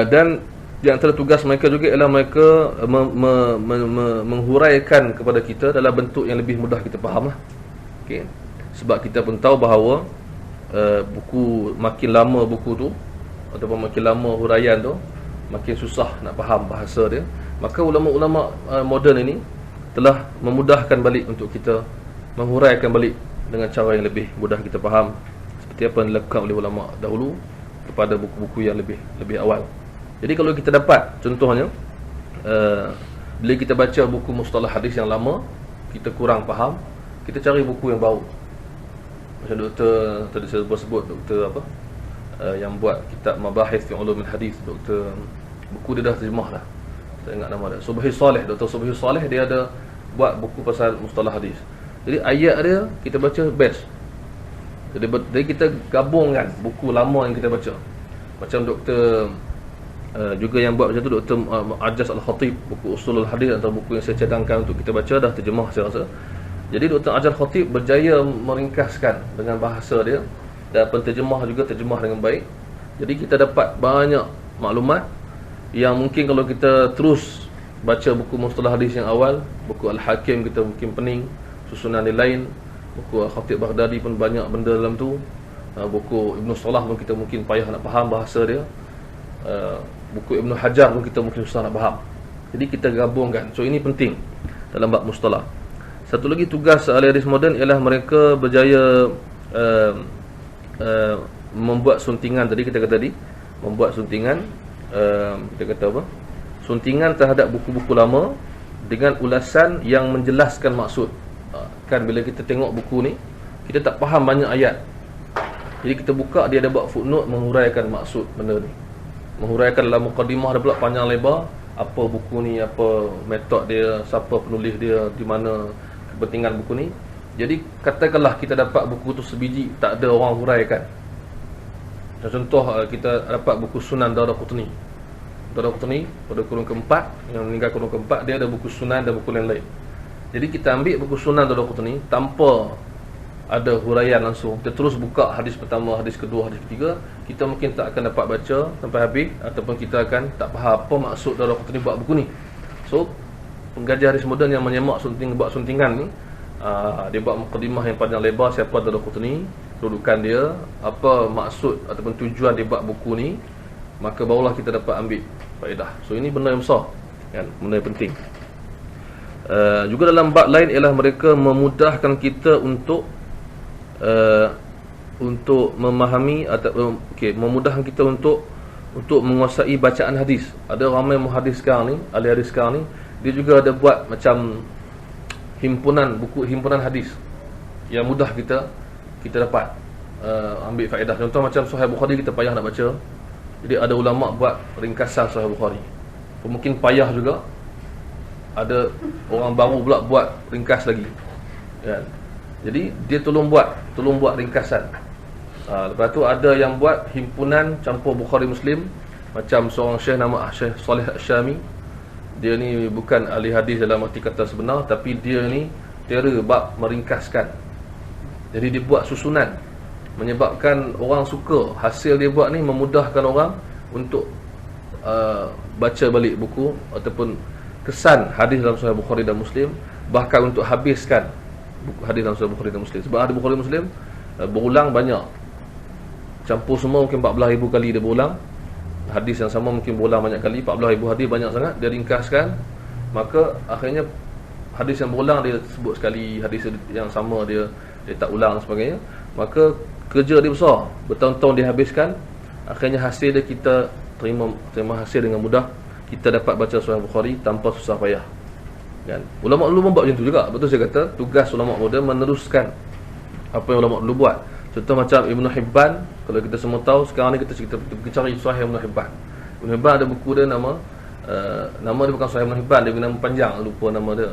Dan di antara tugas mereka juga ialah mereka menghuraikan kepada kita dalam bentuk yang lebih mudah kita faham lah. Okay. Sebab kita pun tahu bahawa buku, makin lama buku tu ataupun makin lama huraian tu, makin susah nak faham bahasa dia. Maka ulama-ulama moden ini telah memudahkan balik untuk kita menghuraikan balik dengan cara yang lebih mudah kita faham, seperti apa yang dilakukan oleh ulama dahulu kepada buku-buku yang lebih awal. Jadi kalau kita dapat contohnya, bila kita baca buku mustalah hadis yang lama, kita kurang faham, kita cari buku yang baru. Macam doktor tadi saya sebut, doktor apa, yang buat kitab Mabahith fi Ulumul Hadis, doktor, buku dia dah terjemah dah, saya ingat nama dia, Subhi Saleh, Dr. Subhi Saleh, dia ada buat buku pasal mustalah hadis. Jadi ayat dia kita baca best. Jadi kita gabungkan buku lama yang kita baca. Macam doktor juga yang buat macam tu, Dr. Ajaz Al-Khatib, buku Usulul Hadis, atau buku yang saya cadangkan untuk kita baca, dah terjemah saya rasa. Jadi Dr. Ajaz Al-Khatib berjaya meringkaskan dengan bahasa dia, dan penterjemah juga terjemah dengan baik. Jadi kita dapat banyak maklumat yang mungkin kalau kita terus baca buku mustalah hadis yang awal, buku Al-Hakim kita mungkin pening, susunan dia lain, buku Al-Khatib Baghdadi pun banyak benda dalam tu, buku Ibn Salah pun kita mungkin payah nak faham bahasa dia, buku Ibn Hajar pun kita mungkin susah nak faham. Jadi kita gabungkan. So ini penting dalam bab mustalah. Satu lagi tugas ahli hadis moden ialah mereka berjaya membuat suntingan. Tadi kita kata tadi, membuat suntingan, kita kata apa, suntingan terhadap buku-buku lama dengan ulasan yang menjelaskan maksud. Kan bila kita tengok buku ni, kita tak faham banyak ayat, jadi kita buka, dia ada buat footnote menghuraikan maksud benda ni, menghuraikan dalam mukadimah dia pula panjang lebar, apa buku ni, apa metod dia, siapa penulis dia, di mana kepentingan buku ni. Jadi katakanlah kita dapat buku tu sebiji, tak ada orang huraikan. Contoh, kita dapat buku Sunan Daraqutni. Daraqutni pada kurun keempat, yang meninggal kurun keempat, dia ada buku Sunan dan buku lain-lain. Jadi kita ambil buku Sunan Daraqutni tanpa ada huraian langsung, kita terus buka hadis pertama, hadis kedua, hadis ketiga, kita mungkin tak akan dapat baca sampai habis, ataupun kita akan tak faham apa maksud Daraqutni buat buku ni. So pengkaji hadis moden yang menyemak buat suntingan ni, dia buat mukadimah yang panjang lebar, siapa Daraqutni, kedudukan dia, apa maksud ataupun tujuan dia buat buku ni, maka barulah kita dapat ambil faedah. So ini benda yang besar kan, benda yang penting. Juga dalam bab lain ialah mereka memudahkan kita untuk memahami atau memudahkan kita untuk menguasai bacaan hadis. Ada ramai muhadis sekarang ni, ahli hadis sekarang ni, dia juga ada buat macam buku himpunan hadis yang mudah kita dapat ambil faedah. Contoh macam Sahih Bukhari, kita payah nak baca, jadi ada ulama buat ringkasan Sahih Bukhari. Mungkin payah juga, ada orang baru pula buat ringkas lagi kan? Jadi dia tolong buat ringkasan. Lepas tu ada yang buat himpunan campur Bukhari Muslim, macam seorang syekh nama Syekh Saleh Asyami. Dia ni bukan ahli hadis dalam arti kata sebenar, tapi dia ni tera bab meringkaskan. Jadi dia buat susunan, menyebabkan orang suka. Hasil dia buat ni memudahkan orang untuk baca balik buku ataupun kesan hadis dalam Sahih Bukhari dan Muslim, bahkan untuk habiskan buku hadis dalam Sahih Bukhari dan Muslim. Sebab hadis Bukhari Muslim berulang banyak, campur semua mungkin 14,000 kali dia berulang. Hadis yang sama mungkin berulang banyak kali, 14,000 hadis banyak sangat. Dia ringkaskan, maka akhirnya hadis yang berulang dia sebut sekali, hadis yang sama dia tak ulang dan sebagainya. Maka kerja dia besar, bertahun-tahun dia habiskan. Akhirnya hasil dia kita terima hasil dengan mudah. Kita dapat baca Sahih Bukhari tanpa susah payah kan? Ulama dulu buat macam tu juga. Betul saya kata, tugas ulama muda meneruskan apa yang ulama dulu buat. Contoh macam Ibn Hibban, kalau kita semua tahu sekarang ni kita cari Sahih Ibn Hibban. Ibn Hibban ada buku dia, nama dia bukan Sahih Ibn Hibban, dia nama panjang, lupa nama dia,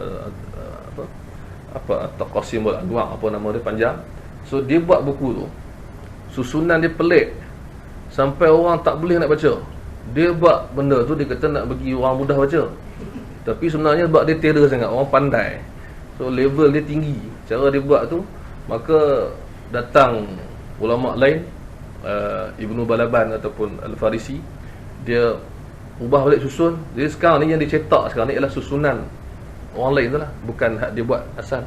apa Taqasimul Anwa', apa nama dia panjang. So dia buat buku tu, susunan dia pelik sampai orang tak boleh nak baca. Dia buat benda tu, dia kata nak bagi orang mudah baca, tapi sebenarnya sebab dia terror sangat, orang pandai, so level dia tinggi cara dia buat tu. Maka datang ulama lain, Ibnu Balaban ataupun Al-Farisi, dia ubah balik susun. Jadi sekarang ni yang dicetak sekarang ni ialah susunan orang lain tu lah, bukan hak dia buat asal.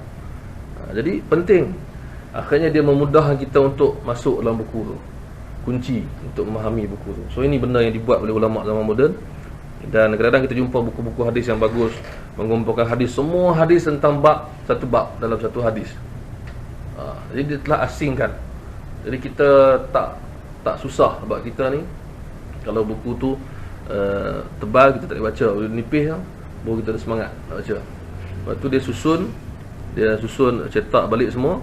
Jadi penting akhirnya dia memudahkan kita untuk masuk dalam buku tu, kunci untuk memahami buku tu. So ini benda yang dibuat oleh ulama zaman moden. Dan kadang-kadang kita jumpa buku-buku hadis yang bagus, mengumpulkan hadis, semua hadis tentang satu bab dalam satu hadis. Jadi dia telah asingkan. Jadi kita tak susah sebab kita ni, kalau buku tu tebal kita tak boleh baca, nipis lah, baru kita ada semangat nak baca. Lepas tu dia susun cetak balik semua.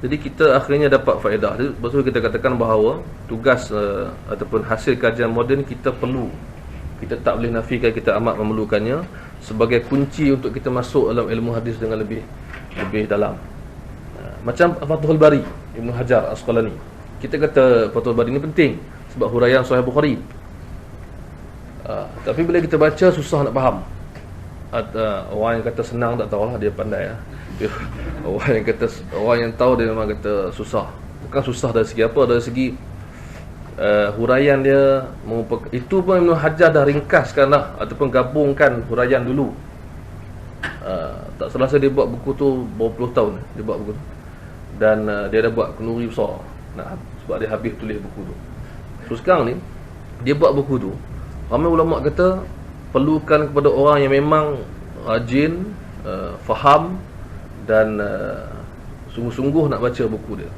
Jadi kita akhirnya dapat faedah. Jadi lepas tu kita katakan bahawa tugas ataupun hasil kajian moden kita perlu, kita tak boleh nafikan, kita amat memerlukannya sebagai kunci untuk kita masuk dalam ilmu hadis dengan lebih dalam. Macam Fathul Bari Ibnu Hajar Asqalani, kita kata Fathul Bari ni penting sebab huraian Sahih Bukhari. Tapi bila kita baca susah nak faham. Orang yang kata senang tak tahulah, dia pandai lah. Orang yang tahu dia memang kata susah. Bukan susah dari segi apa, dari segi huraian dia itu pun Ibnu Hajar dah ringkaskan lah, ataupun gabungkan huraian dulu. Tak salah saya dia buat buku tu berapa puluh tahun dia buat buku tu. Dan dia dah buat kenduri besar sebab dia habis tulis buku tu. So sekarang ni dia buat buku tu, ramai ulama kata perlukan kepada orang yang memang rajin, faham dan sungguh-sungguh nak baca buku dia.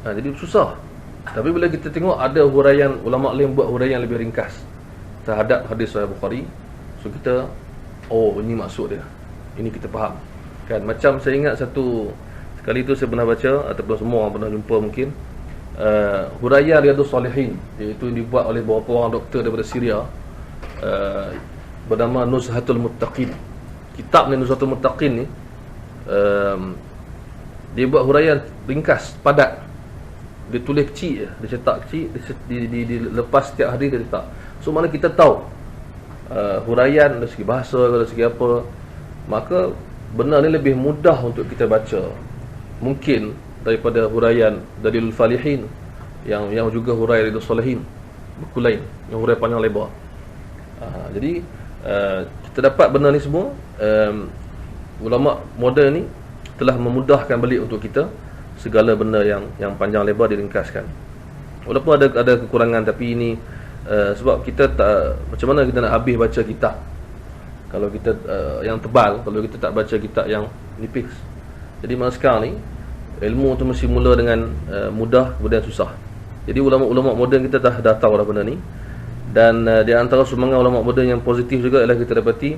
Jadi susah. Tapi bila kita tengok ada huraian, ulama lain buat huraian lebih ringkas terhadap hadis Sahih Bukhari, so kita, ini maksud dia, ini kita faham kan. Macam saya ingat sekali tu saya pernah baca, ataupun semua orang pernah jumpa mungkin, huraian Riyadhus Salihin, iaitu dibuat oleh beberapa orang doktor daripada Syria, bernama Nuzhatul Muttaqin. Kitab ni Nuzhatul Muttaqin ni, dia buat huraian ringkas, padat. Dia tulis kecil je, dia cetak kecil, dia lepas setiap hari dia letak. So mana kita tahu huraian dari segi bahasa, dari segi apa, maka benda ni lebih mudah untuk kita baca mungkin daripada huraian Dalilul Falihin yang juga huraian Riyadhus Salihin, buku lain yang huraian panjang lebar. Jadi kita dapat benda ni semua. Ulama moden ni telah memudahkan balik untuk kita segala benda yang panjang lebar diringkaskan. Walaupun ada kekurangan, tapi ini sebab kita tak, macam mana kita nak habis baca kitab kalau kita yang tebal, kalau kita tak baca kitab yang nipis. Jadi masa sekarang ni ilmu tu mesti mula dengan mudah, kemudian susah. Jadi ulama-ulama moden kita dah tahu dah benda ni. Dan di antara sumbangan ulama moden yang positif juga ialah kita dapati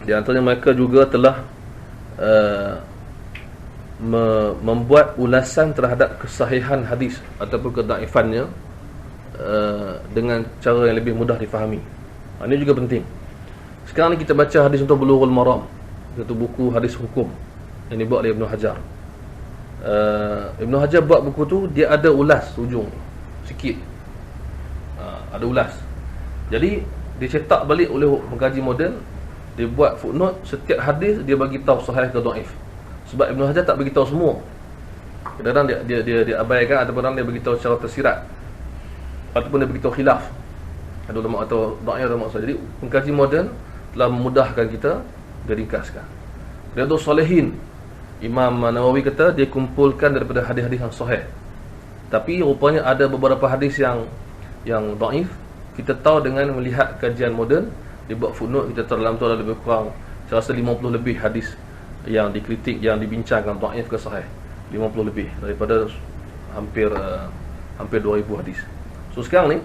di antaranya mereka juga telah membuat ulasan terhadap kesahihan hadis ataupun kedaifannya dengan cara yang lebih mudah difahami. Ini juga penting. Sekarang ni kita baca hadis untuk Bulughul Maram, iaitu buku hadis hukum yang dibuat oleh Ibnu Hajar. Ibnu Hajar buat buku tu, dia ada ulas ujung sikit, ada ulas. Jadi dicetak balik oleh pengkaji moden, dia buat footnote, setiap hadis dia bagi tahu sahih ke dhaif. Sebab Ibnu Hajar tak bagi tahu semua. Kadang-kadang dia abaikan, ataupun dia bagi tahu secara tersirat, ataupun dia bagi tahu khilaf. Ada ulama atau dhaif atau maksud. Jadi pengkaji moden telah memudahkan kita, dia ringkaskan. Riyadhus Salihin, Imam Nawawi kata dia kumpulkan daripada hadis-hadis yang sahih. Tapi rupanya ada beberapa hadis yang dhaif. Kita tahu dengan melihat kajian moden, dia buat footnote, kita tahu dalam tu ada lebih kurang saya rasa 50 lebih hadis yang dikritik, yang dibincangkan dhaif ke sahih. 50 lebih daripada hampir 2000 hadis. So sekarang ni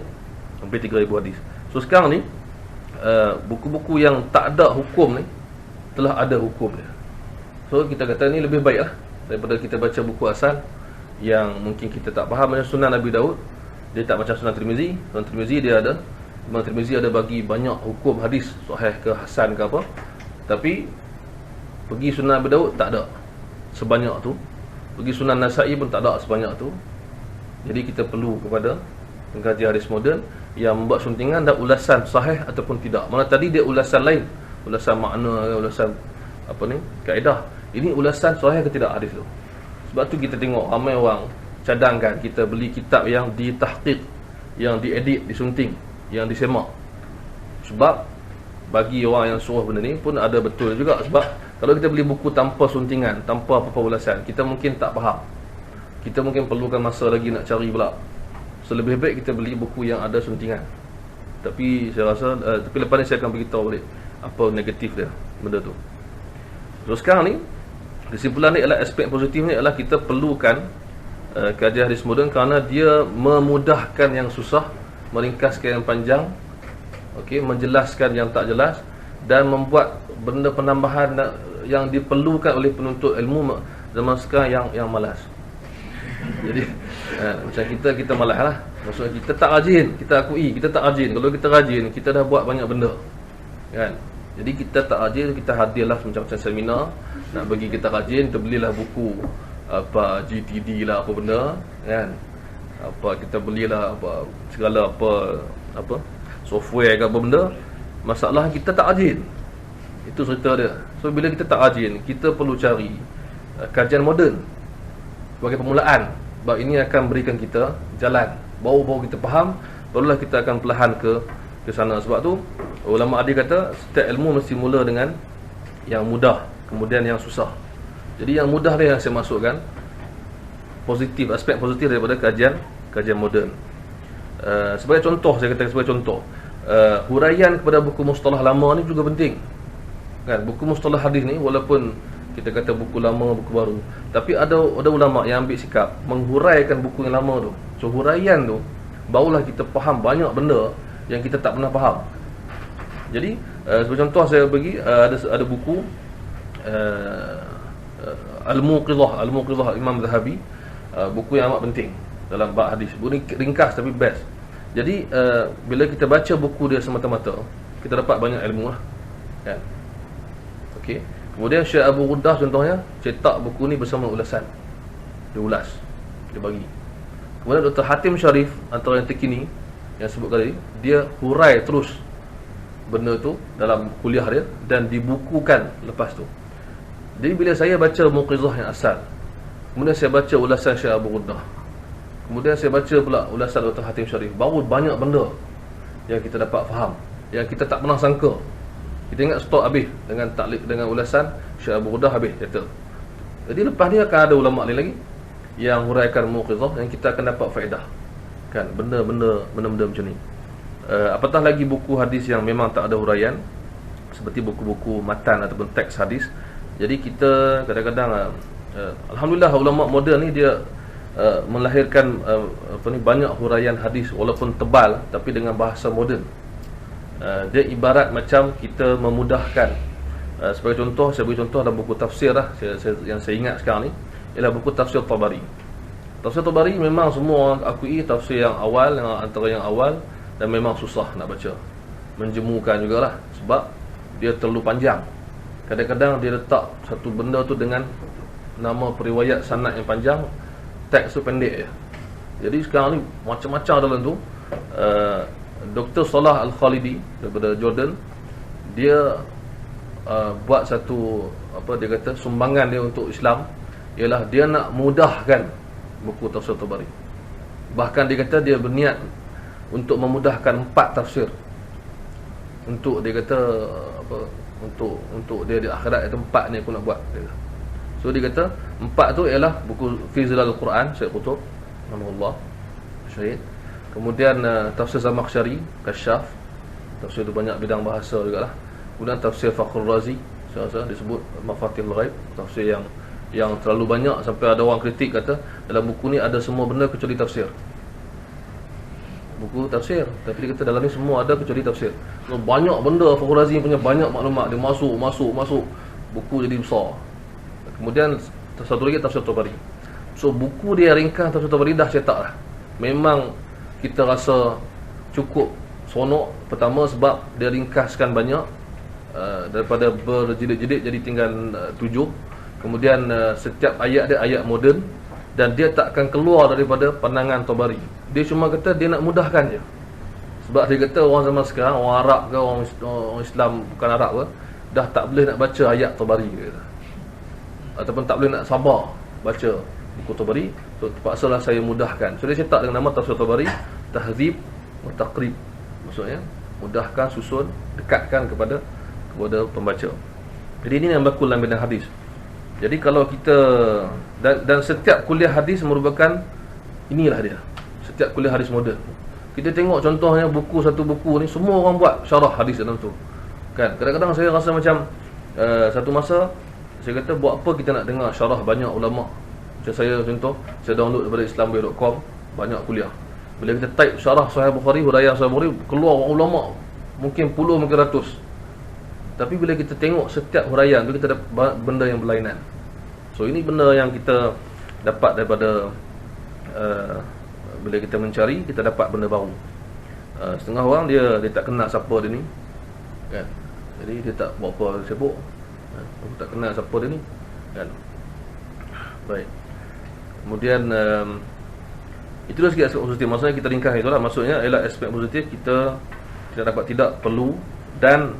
hampir 3000 hadis. So sekarang ni buku-buku yang tak ada hukum ni telah ada hukum dia. So kita kata ni lebih baik lah daripada kita baca buku asal yang mungkin kita tak faham. Macam Sunan Abi Daud, dia tak macam Sunan Tirmizi. Sunan Tirmizi dia ada, Imam Tirmizi ada bagi banyak hukum hadis, sahih ke hasan ke apa. Tapi pergi Sunan Abi Daud tak ada sebanyak tu. Pergi Sunan Nasa'i pun tak ada sebanyak tu. Jadi kita perlu kepada pengkaji hadis moden yang membuat suntingan dan ulasan sahih ataupun tidak. Mana tadi dia ulasan lain, ulasan makna, ulasan apa ni, kaedah. Ini ulasan sahih ke tidak hadis tu. Sebab tu kita tengok ramai orang cadangkan kita beli kitab yang ditahqiq, yang diedit, disunting, yang disemak. Sebab bagi orang yang suruh benda ni pun ada betul juga. Sebab kalau kita beli buku tanpa suntingan, tanpa apa-apa ulasan, kita mungkin tak faham. Kita mungkin perlukan masa lagi nak cari pula. So lebih baik kita beli buku yang ada suntingan. Tapi saya rasa tapi lepas ni saya akan beritahu balik apa negatif dia benda tu. So sekarang ni kesimpulan ni adalah aspek positif ni adalah kita perlukan kajian hadis moden kerana dia memudahkan yang susah, meringkaskan yang panjang, okey, menjelaskan yang tak jelas dan membuat benda penambahan yang diperlukan oleh penuntut ilmu zaman sekarang yang malas. Jadi macam kita malas lah. Maksudnya kita tak rajin, kita akui kita tak rajin. Kalau kita rajin, kita dah buat banyak benda, kan? Jadi kita tak rajin, kita hadirlah macam-macam seminar, nak bagi kita rajin, kita belilah buku apa GTD lah, apa benda, kan? Apa kita belilah apa segala apa software ke apa benda. Masalah kita tak rajin. Itu cerita dia. So bila kita tak rajin, kita perlu cari kajian moden sebagai permulaan. Sebab ini akan berikan kita jalan. Baru-baru kita faham, barulah kita akan perlahan ke sana. Sebab tu ulama ada kata setiap ilmu mesti mula dengan yang mudah, kemudian yang susah. Jadi yang mudah dia yang saya masukkan positif, aspek positif daripada kajian moden. Sebagai contoh, saya kata sebagai contoh, huraian kepada buku mustalah lama ni juga penting, kan? Buku mustalah hadis ni walaupun kita kata buku lama, buku baru, tapi ada ulama yang ambil sikap menghuraikan buku yang lama tu. So huraian tu barulah kita faham banyak benda yang kita tak pernah faham. Jadi sebagai contoh saya bagi ada buku Al-Muqidhah Imam Zahabi, buku yang amat penting dalam bab hadis. Buku ni ringkas tapi best. Jadi bila kita baca buku dia semata-mata, kita dapat banyak ilmu lah, kan? Okey. Kemudian Syekh Abu Ghuddah contohnya cetak buku ni bersama ulasan. Dia ulas, dia bagi. Kemudian Dr. Hatim Sharif antara yang terkini yang sebut tadi, dia hurai terus benda tu dalam kuliah dia dan dibukukan lepas tu. Jadi bila saya baca Muqidhah yang asal, kemudian saya baca ulasan Syekh Abu Ghuddah, kemudian saya baca pula ulasan Dr. Hatim Sharif, baru banyak benda yang kita dapat faham, yang kita tak pernah sangka. Kita ingat stop habis dengan taklid, dengan ulasan Syekh Abu Ghuddah habis kata. Jadi lepas ni akan ada ulama lain lagi yang huraikan Muqidhah yang kita akan dapat faedah, kan? Benda-benda macam ni. Apatah lagi buku hadis yang memang tak ada huraian, seperti buku-buku matan ataupun teks hadis. Jadi kita kadang-kadang alhamdulillah ulama moden ni dia melahirkan banyak huraian hadis walaupun tebal tapi dengan bahasa moden. Dia ibarat macam kita memudahkan. Sebagai contoh, saya beri contoh dalam buku tafsir lah, yang saya ingat sekarang ni ialah buku tafsir Tabari. Tafsir Tabari memang semua orang akui tafsir yang awal, antara yang awal, dan memang susah nak baca, menjemukan jugalah sebab dia terlalu panjang. Kadang-kadang dia letak satu benda tu dengan nama periwayat sanad yang panjang, teks tu pendek je. Jadi sekarang ni macam-macam dalam tu. Dr. Salah Al-Khalidi daripada Jordan, dia buat satu dia kata sumbangan dia untuk Islam ialah dia nak mudahkan buku tafsir Tabari. Bahkan dia kata dia berniat untuk memudahkan 4 tafsir. Untuk dia kata untuk dia di akhirat itu 4 ni aku nak buat. So dia kata 4 tu ialah buku Fi Zilalul Quran Syekh Qutb rahimahullah syahid. Kemudian tafsir Zamakhsyari Kasyaf, tafsir tu banyak bidang bahasa jugalah. Kemudian tafsir Fakhrul Razi, saya rasa disebut Mafatihul Ghaib, tafsir yang terlalu banyak sampai ada orang kritik kata dalam buku ni ada semua benda kecuali tafsir. Buku tafsir, tapi dia kata dalam ni semua ada kecuali tafsir. So, banyak benda Fakhrul Razi punya, banyak maklumat dia masuk buku jadi besar. Kemudian satu lagi tafsir Tabari. So buku dia ringkas tafsir Tabari dah cetak lah. Memang kita rasa cukup seronok. Pertama sebab dia ringkaskan banyak, daripada berjilid-jilid jadi tinggal 7. Kemudian setiap ayat dia ayat moden, dan dia tak akan keluar daripada pandangan Tabari. Dia cuma kata dia nak mudahkan je. Sebab dia kata orang zaman sekarang, orang Arab ke orang Islam bukan Arab ke, dah tak boleh nak baca ayat Tabari dia kata. Ataupun tak boleh nak sabar baca buku Tabari. So terpaksalah saya mudahkan. So dia cetak dengan nama Tafsir Tabari Tahzib wa Taqrib. Maksudnya mudahkan, susun, dekatkan kepada pembaca. Jadi ini yang berlaku dalam bidang hadis. Jadi kalau kita dan setiap kuliah hadis merupakan inilah dia. Setiap kuliah hadis moden. Kita tengok contohnya satu buku ni semua orang buat syarah hadis dalam tu. Kan? Kadang-kadang saya rasa macam satu masa saya kata buat apa kita nak dengar syarah banyak ulama. Macam saya contoh, saya download daripada islamboy.com banyak kuliah. Bila kita type syarah Sahih Bukhari, huraian Sahih Bukhari, keluar ulama mungkin puluh, mungkin ratus. Tapi bila kita tengok setiap huraian tu, kita dapat benda yang berlainan. So ini benda yang kita dapat daripada bila kita mencari, kita dapat benda baru. Setengah orang dia tak kenal siapa dia ni, kan? Jadi dia tak buat apa sibuk, aku tak kenal siapa dia ni, kan? Baik. Kemudian itulah sikit aspek positif. Maksudnya kita ringkas itulah. Maksudnya ialah aspek positif kita dapat tidak perlu. Dan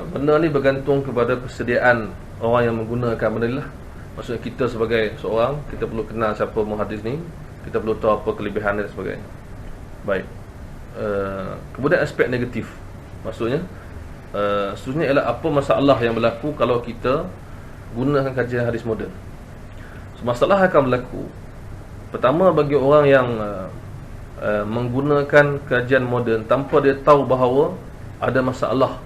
benda ni bergantung kepada persediaan orang yang menggunakan benda ni lah. Maksudnya kita sebagai seorang, kita perlu kenal siapa muhadis ni, kita perlu tahu apa kelebihan dan sebagainya. Baik. Kemudian aspek negatif, maksudnya seterusnya ialah apa masalah yang berlaku kalau kita gunakan kajian hadis moden. So, masalah akan berlaku pertama bagi orang yang menggunakan kajian moden tanpa dia tahu bahawa ada masalah.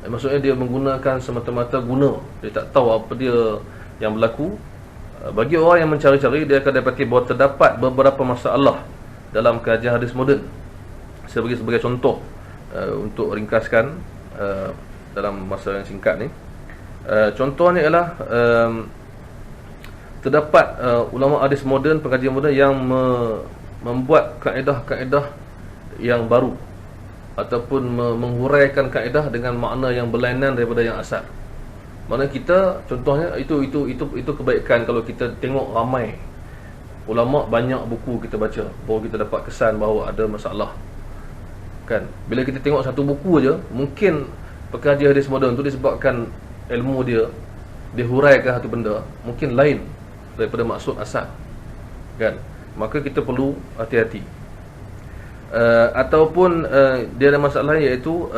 Maksudnya dia menggunakan semata-mata guna, dia tak tahu apa dia yang berlaku. Bagi orang yang mencari-cari, dia akan dapati bahawa terdapat beberapa masalah dalam kajian hadis moden. Saya bagi sebagai contoh untuk ringkaskan dalam masa yang singkat ni. Contohnya ialah terdapat ulama hadis moden, pengkajian moden yang membuat kaedah-kaedah yang baru ataupun menghuraikan kaedah dengan makna yang berlainan daripada yang asal. Mana kita contohnya itu kebaikan kalau kita tengok ramai ulama, banyak buku kita baca, baru kita dapat kesan bahawa ada masalah. Kan? Bila kita tengok satu buku aja, mungkin pengkajian hadis moden tu disebabkan ilmu dia huraikan satu benda mungkin lain daripada maksud asal. Kan? Maka kita perlu hati-hati. Ataupun dia ada masalah, iaitu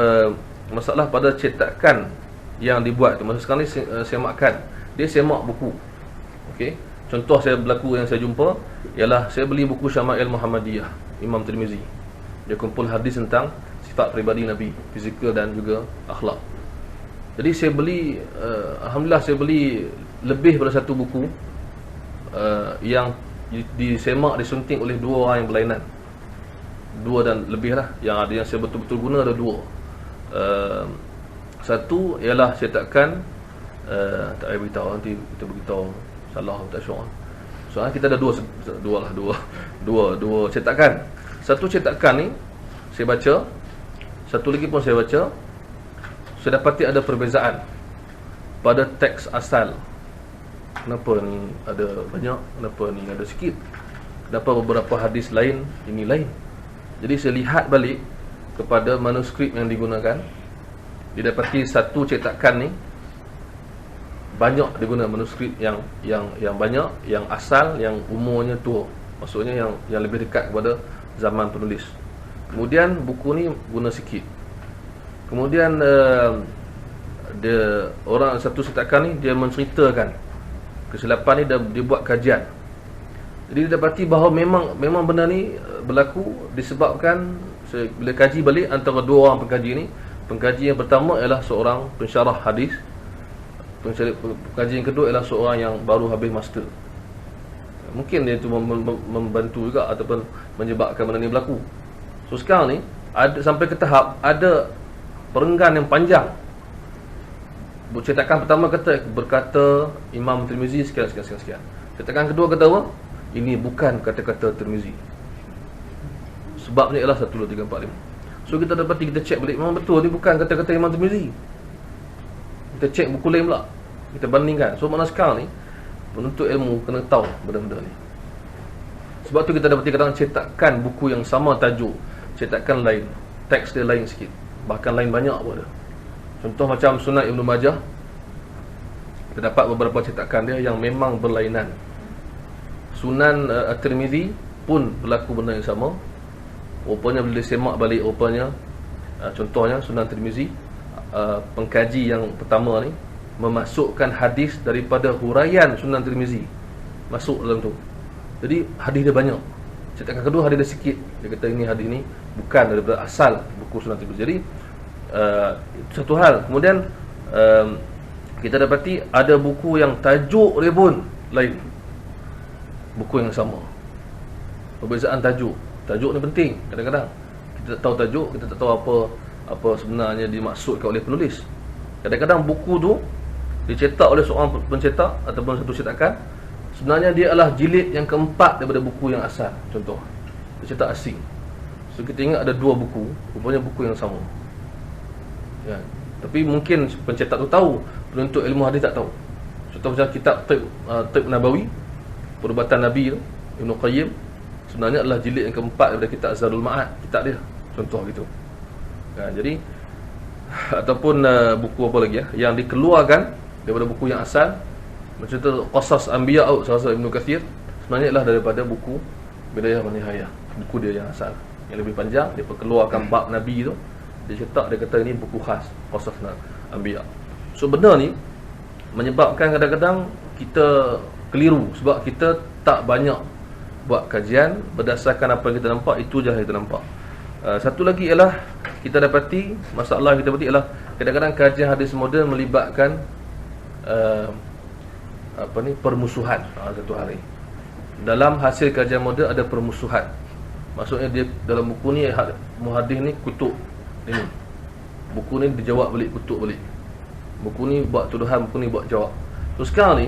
masalah pada cetakan yang dibuat tu. Masa sekarang ni semakan, dia semak buku. Okey, contoh saya berlaku yang saya jumpa ialah saya beli buku Syama'il Muhammadiyah Imam Tirmizi. Dia kumpul hadis tentang sifat peribadi Nabi, fizikal dan juga akhlak. Jadi saya beli, alhamdulillah saya beli lebih daripada satu buku yang disemak, disunting oleh dua orang yang berlainan. Dua dan lebih lah. Yang ada yang saya betul-betul guna ada dua. Satu ialah cetakan tak payah beritahu, nanti kita beritahu salah atau tak syurah. Soalnya kita ada dua cetakan. Satu cetakan ni saya baca, satu lagi pun saya baca. Saya dapati ada perbezaan pada teks asal. Kenapa ni ada banyak, kenapa ni ada sikit, kenapa beberapa hadis lain ini lain. Jadi saya lihat balik kepada manuskrip yang digunakan, didapati satu cetakan ni banyak digunakan manuskrip yang banyak, yang asal, yang umurnya tua, maksudnya yang lebih dekat kepada zaman penulis. Kemudian buku ni guna sikit. Kemudian dia orang satu cetakan ni dia menceritakan kesilapan ni, dia buat kajian. Jadi dia dapati bahawa memang benda ni berlaku disebabkan bila kaji balik antara dua orang pengkaji ni. Pengkaji yang pertama ialah seorang pensyarah hadis, pengkaji yang kedua ialah seorang yang baru habis master. Mungkin dia tu membantu juga ataupun menyebabkan benda ni berlaku. So sekarang ni ada sampai ke tahap ada perenggan yang panjang. Cetakan pertama berkata Imam Tirmizi sekian. Cetakan kedua kata apa? Ini bukan kata-kata Tirmizi. Sebabnya ialah 1, 2, 3, 4, 5. So kita dapati, kita cek balik, memang betul ni bukan kata-kata Imam Tirmizi. Kita cek buku lain pula, kita bandingkan. So mana sekarang ni penuntut ilmu kena tahu benda-benda ni. Sebab tu kita dapati kadang cetakan buku yang sama tajuk, cetakan lain, teks dia lain sikit, bahkan lain banyak pun ada. Contoh macam Sunan Ibn Majah, kita dapat beberapa cetakan dia yang memang berlainan. Sunan At-Tirmizi pun berlaku benda yang sama. Rupanya bila semak balik, rupanya Contohnya Sunan Tirmizi, pengkaji yang pertama ni memasukkan hadis daripada huraian Sunan Tirmizi masuk dalam tu. Jadi hadis dia banyak. Cetakan kedua hadis dia sikit. Dia kata ini hadis ni bukan daripada asal buku Sunan Tirmizi. Jadi satu hal. Kemudian kita dapati ada buku yang tajuk dia pun lain, buku yang sama, perbezaan tajuk. Tajuk ni penting. Kadang-kadang kita tak tahu tajuk, kita tak tahu apa sebenarnya dimaksudkan oleh penulis. Kadang-kadang buku tu dicetak oleh seorang pencetak ataupun satu cetakan, sebenarnya dia adalah jilid yang keempat daripada buku yang asal. Contoh, dia cetak asing. So kita ingat ada dua buku, rupanya buku yang sama. Ya. Tapi mungkin pencetak tu tahu, penuntut ilmu hadis tak tahu. Contoh macam kitab Tib Nabawi, Perubatan Nabi tu, Ibn Qayyim, sebenarnya adalah jilid yang keempat daripada kitab Zadul Ma'ad, kitab dia. Contoh gitu. Ya, jadi ataupun buku apa lagi yang dikeluarkan daripada buku yang asal, macam tu Qasas Anbiya Sahaja Ibn Kathir, sebenarnya adalah daripada buku Bidayah wa Nihayah, buku dia yang asal, yang lebih panjang. Dia keluarkan bab Nabi tu, dia cetak, dia kata ini buku khas Qasas Anbiya. So benda ni menyebabkan kadang-kadang kita keliru, sebab kita tak banyak buat kajian berdasarkan apa yang kita nampak, itu je yang kita nampak. Satu lagi ialah kita dapati, masalah kita dapati ialah kadang-kadang kajian hadis moden melibatkan permusuhan. Satu hari dalam hasil kajian moden ada permusuhan. Maksudnya dia dalam buku ni muhadis ni kutuk ini, buku ni dijawab balik, kutuk balik. Buku ni buat tuduhan, buku ni buat jawab. So sekarang ni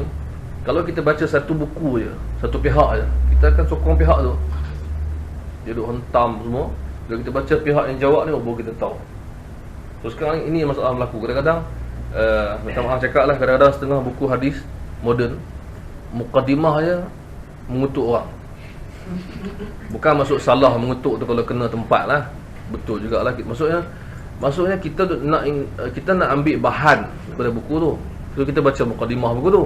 kalau kita baca satu buku je, satu pihak je, kita akan sokong pihak tu, dia duk hentam semua. Bila kita baca pihak yang jawab ni, baru kita tahu. So sekarang ini masalah berlaku. Kadang-kadang minta maaf cakap lah, kadang-kadang setengah buku hadis moden mukadimah je mengutuk orang. Bukan maksud salah mengutuk tu kalau kena tempat lah, betul jugalah. Maksudnya kita nak ambil bahan daripada buku tu. So kita baca mukadimah buku tu,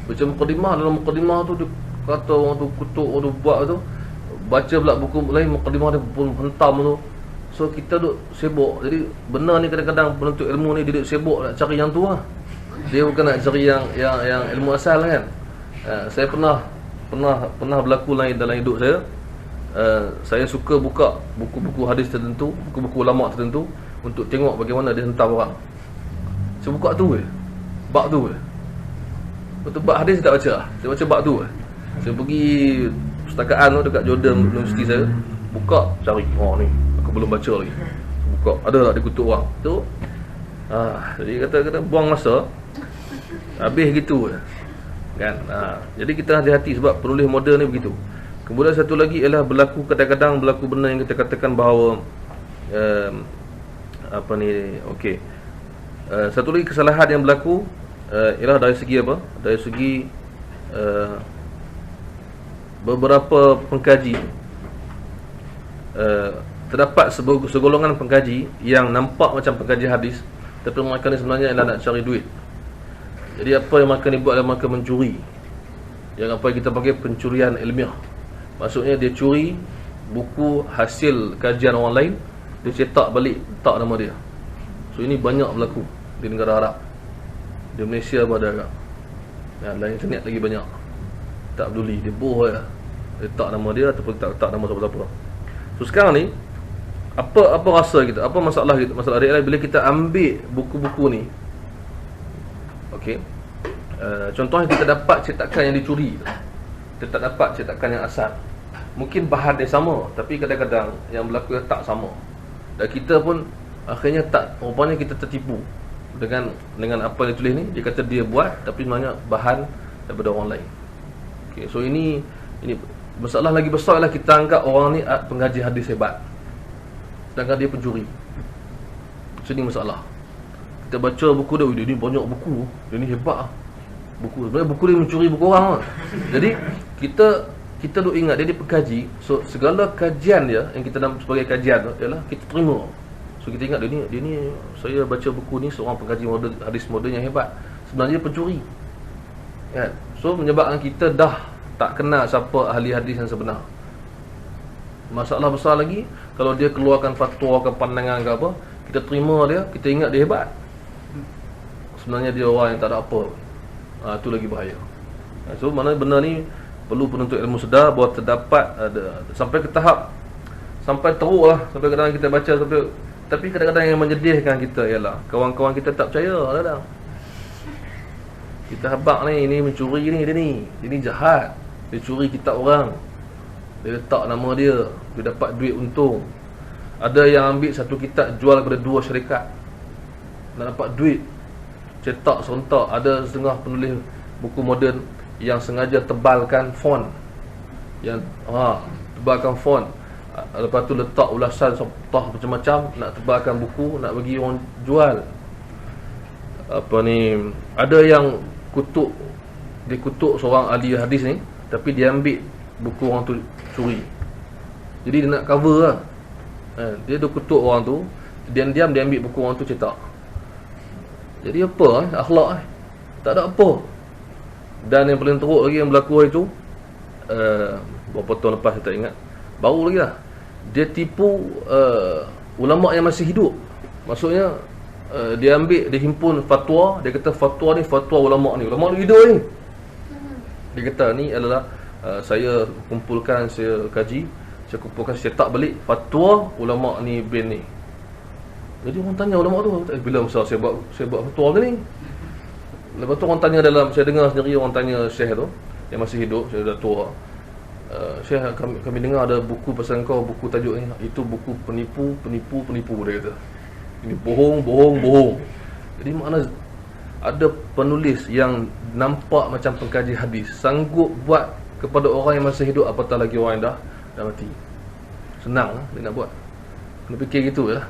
baca mukadimah, dalam mukadimah tu dia kata orang tu kutuk, orang tu buat tu. Baca pula buku lain, mukadimah dia pun hentam tu. So kita duk sibuk. Jadi benar ni kadang-kadang penuntut ilmu ni dia duk sibuk nak cari yang tu lah. Dia bukan nak cari yang ilmu asal kan. Saya pernah berlaku lain dalam hidup saya. Saya suka buka buku-buku hadis tertentu, buku-buku ulama tertentu untuk tengok bagaimana dia hentam orang. Saya buka tu je, bab tu je. Betul, bab hadis saya tak baca lah. Saya baca bab tu je. Saya pergi pustakaan tu dekat Jordan Universiti saya, buka cari, ni aku belum baca lagi. Buka, ada tak dia kutuk orang tu. Jadi kata buang masa, habis gitu je kan. Jadi kita hati-hati sebab penulis moden ni begitu. Kemudian satu lagi ialah kadang-kadang berlaku benda yang kita katakan bahawa satu lagi kesalahan yang berlaku ialah dari segi apa? Dari segi beberapa pengkaji, terdapat segolongan pengkaji yang nampak macam pengkaji hadis, tapi mereka ni sebenarnya ialah nak cari duit. Jadi apa yang mereka ni buat adalah mereka mencuri. Yang apa yang kita panggil pencurian ilmiah. Maksudnya dia curi buku hasil kajian orang lain, dia cetak balik, letak nama dia. So ini banyak berlaku di negara Arab. Di Malaysia pun ada agak. Dalam internet lagi banyak. Tak peduli, dia boh je, letak nama dia ataupun tak letak nama siapa-siapa. So sekarang ni apa rasa kita, apa masalah kita? Masalah dia adalah bila kita ambil buku-buku ni, contohnya kita dapat cetakan yang dicuri, kita tak dapat cetakan yang asal. Mungkin bahan dia sama, tapi kadang-kadang yang berlaku tak sama. Dan kita pun akhirnya rupanya kita tertipu dengan apa yang tulis ni. Dia kata dia buat, tapi sebenarnya bahan daripada orang lain. So ini masalah lagi besar ialah kita anggap orang ni pengaji hadis hebat, sedangkan dia pencuri. So ini masalah. Kita baca buku dia ni banyak buku, dia ni hebat buku. Sebenarnya buku dia mencuri buku orang lah. Jadi kita duk ingat dia pengkaji. So segala kajian dia yang kita nama sebagai kajian tu ialah kita terima. So kita ingat dia ni saya baca buku ni seorang pengkaji moden, hadis moden yang hebat. Sebenarnya dia pencuri. Kan? So menyebabkan kita dah tak kenal siapa ahli hadis yang sebenar. Masalah besar lagi kalau dia keluarkan fatwa ke pandangan ke apa, kita terima dia, kita ingat dia hebat, sebenarnya dia orang yang tak ada apa. Itu lagi bahaya. So mana benda ni perlu penuntut ilmu sedar bahawa terdapat ada, sampai ke tahap, sampai teruk lah, sampai kadang-kadang kita baca sampai, tapi kadang-kadang yang menyedihkan kita ialah kawan-kawan kita tak percaya kadang-kadang. Kita habaq ni, ini mencuri ni, dia ni jahat, dia curi kitab orang, dia letak nama dia, dia dapat duit untung. Ada yang ambil satu kitab jual kepada 2 syarikat nak dapat duit, cetak serentak. Ada setengah penulis buku moden yang sengaja tebalkan font, yang tebalkan font, lepas tu letak ulasan sabtah macam-macam, nak tebalkan buku, nak bagi orang jual. Ada yang dia kutuk seorang ahli hadis ni, tapi dia ambil buku orang tu curi. Jadi dia nak cover lah. Dia kutuk orang tu, diam-diam dia ambil buku orang tu cetak. Jadi apa akhlak tak ada apa. Dan yang paling teruk lagi yang berlaku hari tu, berapa tahun lepas saya tak ingat, baru lagi lah, dia tipu ulama' yang masih hidup. Maksudnya dia ambil, dia himpun fatwa, dia kata fatwa ni fatwa ulama' ni hidup ni. Dia kata ni adalah saya kumpulkan, saya kaji, saya kumpulkan, saya cetak balik fatwa ulama' ni bin ni. Jadi orang tanya ulama' tu, bila masa saya buat fatwa ke ni? Lepas tu orang tanya dalam, saya dengar sendiri orang tanya syekh tu yang masih hidup, saya dah tua, syekh, kami dengar ada buku pasal kau, buku tajuk ni, itu buku penipu, dia kata. Ini bohong. Jadi makna ada penulis yang nampak macam pengkaji hadis sanggup buat kepada orang yang masih hidup, apatah lagi orang yang dah mati. Senang lah dia nak buat. Kena fikir gitu lah.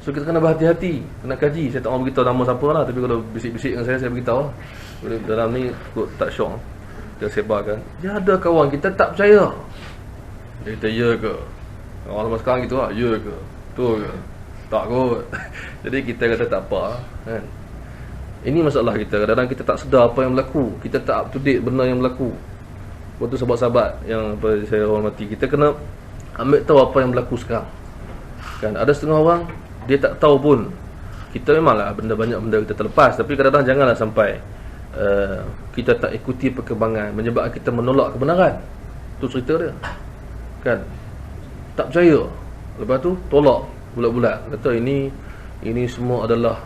So kita kena berhati-hati, kena kaji. Saya tak mahu beritahu nama siapa lah, tapi kalau bisik-bisik dengan saya beritahu lah. Dalam ni kot tak syok, kita sebarkan. Dia ada kawan kita tak percaya, dia kata ya ke, orang zaman sekarang gitu lah, ya ke, tu ke, tak kot. Jadi kita kata tak apa kan. Ini masalah kita, kadang-kadang kita tak sedar apa yang berlaku, kita tak up to date benda yang berlaku. Waktu sahabat-sahabat yang saya hormati, kita kena ambil tahu apa yang berlaku sekarang kan. Ada setengah orang dia tak tahu pun. Kita memanglah banyak benda kita terlepas, tapi kadang-kadang janganlah sampai kita tak ikuti perkembangan menyebabkan kita menolak kebenaran. Tu cerita dia kan. Tak percaya, lepas tu tolak bulat-bulat, kata ini semua adalah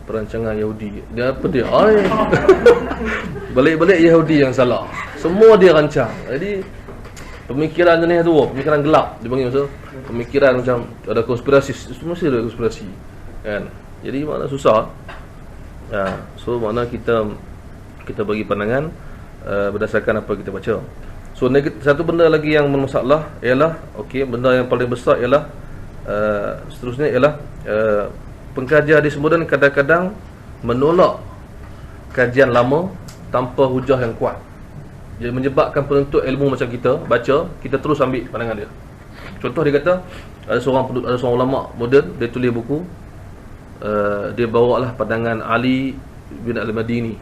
perancangan Yahudi. Dia balik-balik Yahudi yang salah, semua dia rancang. Jadi pemikiran jenis tu, pemikiran gelap dia panggil, masa pemikiran macam ada konspirasi, semua mesti ada konspirasi kan. Jadi makna susah. So makna kita bagi pandangan berdasarkan apa kita baca. So satu benda lagi yang bermasalah ialah, benda yang paling besar ialah seterusnya ialah pengkaji hadis moden kadang-kadang menolak kajian lama tanpa hujah yang kuat. Dia menyebabkan penuntut ilmu macam kita baca, kita terus ambil pandangan dia. Contoh, dia kata ada seorang ulama moden, dia tulis buku, dia bawalah pandangan Ali bin Al-Madini,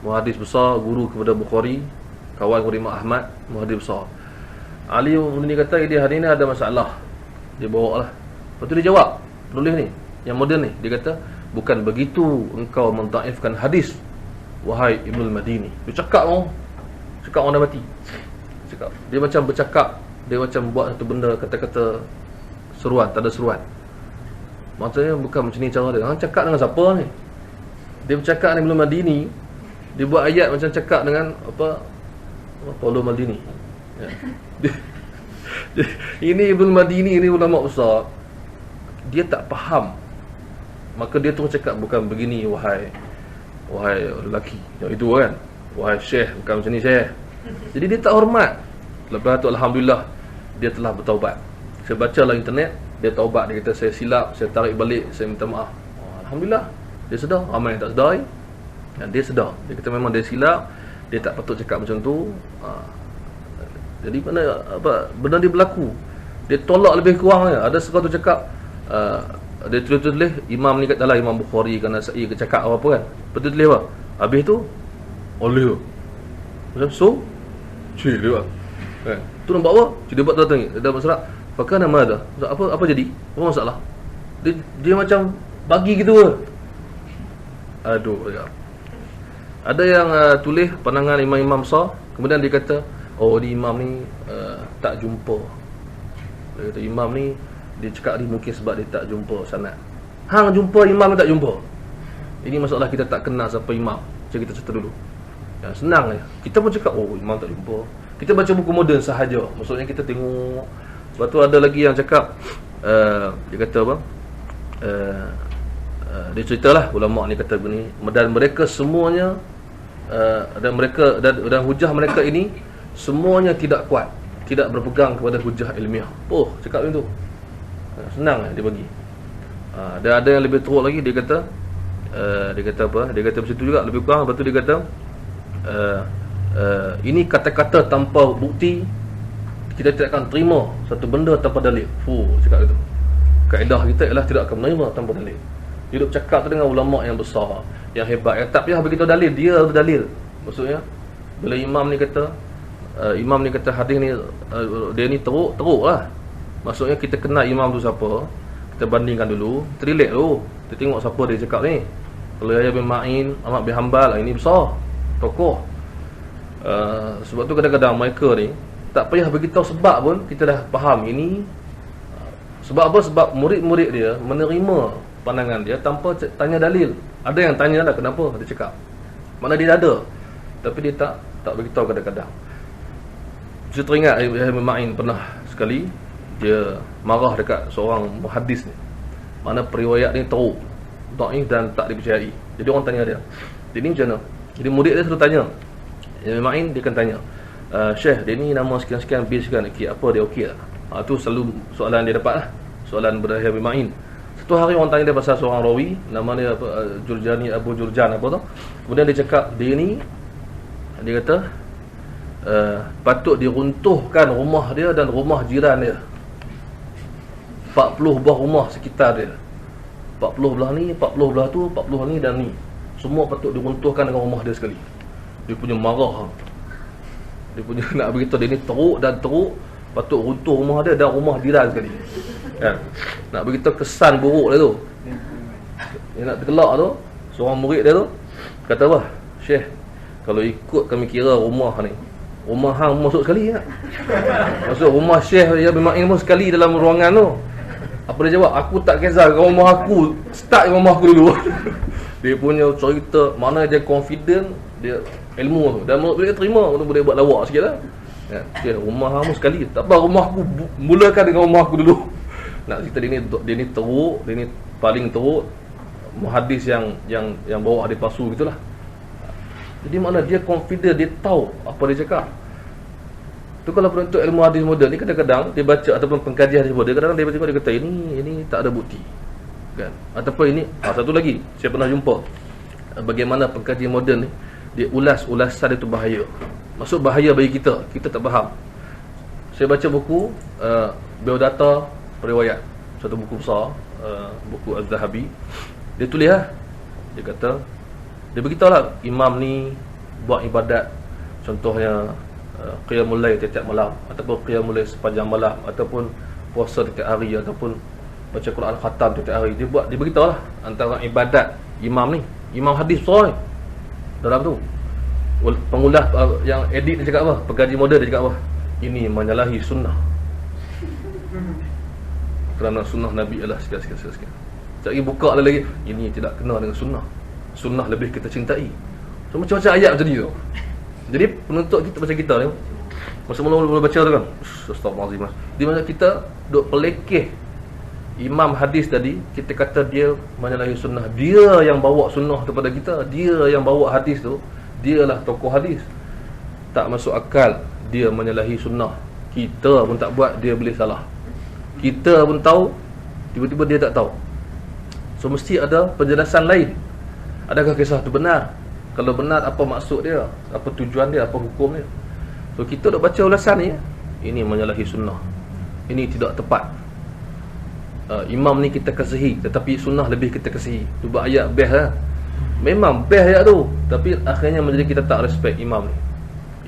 muhaddis besar, guru kepada Bukhari, kawan kepada Imam Ahmad, muhaddis besar. Ali ni kata dia hari ni ada masalah, dia bawalah. Lepas tu dia jawab, penulis ni yang moden ni, dia kata bukan begitu engkau mentaifkan hadis wahai Ibnu Al-Madini. Dia cakap orang dah mati. Dia macam bercakap, dia macam buat satu benda, kata-kata seruan, tak ada seruan. Maksudnya bukan macam ni cara dia. Hang cakap dengan siapa ni? Dia bercakap dengan Ibnu Madini, dia buat ayat macam cakap dengan Paulo Maldini. Ya. Ini Ibnu Madini ni ulama besar. Dia tak faham. Maka dia terus cakap bukan begini wahai lelaki. Yang itu kan. Wahai syekh, bukan macam ni syekh. Jadi dia tak hormat. Lepas tu alhamdulillah dia telah bertaubat. Saya baca lah internet, dia taubat, dia kata saya silap, saya tarik balik, saya minta maaf. Alhamdulillah, dia sedar. Ramai yang tak sedar dia sedar. Dia kata memang dia silap, dia tak patut cakap macam tu. Jadi mana benda dia berlaku, dia tolak lebih kurang je. Ada sesuatu cakap, dia tulis imam ni katalah Imam Bukhari kan Nasai ke cakap apa kan. Betul tulis apa? Habis tu oleh macam so cik dia kan. Tu nampak apa? Cik dia buat datang ni dalam surat. Fakana madha. Apa jadi? Apa masalah? dia macam bagi gitu ke. Aduh ya. Ada yang tulis pandangan imam-imam besar, kemudian dia kata, oh ni imam ni tak jumpa. Dia kata imam ni, dia cakap ni mungkin sebab dia tak jumpa sanad. Hang jumpa imam ni tak jumpa. Ini masalah kita tak kenal siapa imam. Macam kita cerita dulu. Ya, senang je. Kita pun cakap, oh imam tak jumpa. Kita baca buku moden sahaja. Maksudnya kita tengok. Lepas tu ada lagi yang cakap, dia kata apa? Dia ceritalah ulama ni kata begini, dan mereka semuanya dan hujah mereka ini semuanya tidak kuat, tidak berpegang kepada hujah ilmiah. Oh, cakap macam tu. Senang dia bagi. Dan ada yang lebih teruk lagi, dia kata apa? Dia kata macam tu juga lebih kurang. Lepas tu dia kata ini kata-kata tanpa bukti, kita tidak akan terima satu benda tanpa dalil. Cakap itu. Kaedah kita ialah tidak akan menerima tanpa dalil. Hidup cakap tu dengan ulama yang besar, yang hebat, yang tak payah begitu dalil, dia berdalil. Maksudnya bila imam ni kata hadis ni dia ni teruk lah. Maksudnya kita kenal imam tu siapa, kita bandingkan dulu, kita relate dulu, kita tengok siapa dia cakap ni. Kalau Yahya bin Ma'in, Ahmad bin Hanbal, ini besar tokoh. Sebab tu kadang-kadang mereka ni tak payah beritahu sebab pun kita dah faham ini. Sebab apa? Sebab murid-murid dia menerima pandangan dia tanpa tanya dalil. Ada yang tanya lah kenapa dia cakap. Mana dia ada, tapi dia tak beritahu kadang-kadang. Saya teringat Yahya bin Ma'in pernah sekali dia marah dekat seorang muhaddis ni. Mana periwayat ni teruk, dhaif dan tak dipercayai. Jadi orang tanya dia, "Ini macam mana?" Jadi murid dia selalu tanya. Yahya bin Ma'in dia akan tanya, "Syekh, dia ni nama sekian-sekian, B sekian, apa dia okey tak?" Tu selalu soalan dia dapat lah. Soalan Yahya bin Ma'in. Satu hari orang tanya dia pasal seorang rawi, nama dia apa, Jurjani, Abu Jurjan apa tu. Kemudian dia cakap, dia ni, dia kata patut diruntuhkan rumah dia dan rumah jiran dia. 40 buah rumah sekitar dia. 40 belah ni, 40 belah tu, 40 ni dan ni. Semua patut diruntuhkan dengan rumah dia sekali. Dia punya marah. Dia punya nak beritahu dia ni teruk dan teruk, patut runtuh rumah dia dan rumah jiran sekali. Kan? Nak beritahu kesan buruk dia tu. Dia nak tergelak tu, seorang murid dia tu kata apa? "Syekh, kalau ikut kami kira rumah ni, rumah hang masuk sekali tak?" Maksud rumah Syekh Yahya bin Ma'in pun sekali dalam ruangan tu. Apa dia jawab? "Aku tak kisah dengan rumah aku, start dengan rumah aku dulu." Dia punya cerita, mana dia confident, dia ilmu tu. Dan murid dia terima, boleh buat lawak sikit lah. Ya, rumah hang pun sekali. Tak apa, rumah aku, mulakan dengan rumah aku dulu. Nak cerita dia ni teruk, dia ni paling teruk, muhadis yang bawa hadis palsu gitulah. Jadi mana dia confident, dia tahu apa dia cakap. Tu kalau penuntut ilmu hadis moden ni kadang-kadang dia baca ataupun pengkaji hadis moden, kadang-kadang dia baca, dia kata ini tak ada bukti. Kan? Ataupun ini, satu lagi saya pernah jumpa bagaimana pengkaji moden ni dia ulasan dia tu bahaya. Maksud bahaya bagi kita tak faham. Saya baca buku biodata riwayat, satu buku besar, buku Az-Zahabi. Dia tulis lah, dia kata, dia beritahu lah imam ni buat ibadat, contohnya qiyamul lail tiap malam, ataupun qiyamul lail sepanjang malam, ataupun puasa tiap hari, ataupun baca Quran khatam tiap hari. Dia beritahu lah antara ibadat imam ni, imam hadis besar ni. Dalam tu pengulas yang edit dia cakap apa, pengkaji moden dia cakap apa, ini menyalahi sunnah. Kerana sunnah Nabi ialah sekian. Sekali buka lagi, ini tidak kena dengan sunnah. Sunnah lebih kita cintai. So macam-macam ayat macam ni tu. Jadi penuntut kita macam kita ni, masa mula-mula baca tu kan, astagfirullahalazim, di mana kita duk pelekeh imam hadis tadi, kita kata dia menyalahi sunnah. Dia yang bawa sunnah kepada kita, dia yang bawa hadis tu, dialah tokoh hadis. Tak masuk akal dia menyalahi sunnah. Kita pun tak buat, dia boleh salah. Kita pun tahu, tiba-tiba dia tak tahu. So mesti ada penjelasan lain. Adakah kisah itu benar? Kalau benar, apa maksud dia? Apa tujuan dia? Apa hukum dia? So kita dah baca ulasan ni, ini menyalahi sunnah, ini tidak tepat. Imam ni kita kasihi, tetapi sunnah lebih kita kasihi. Tu buat ayat best lah. Memang best ayat tu, tapi akhirnya menjadi kita tak respect imam ni.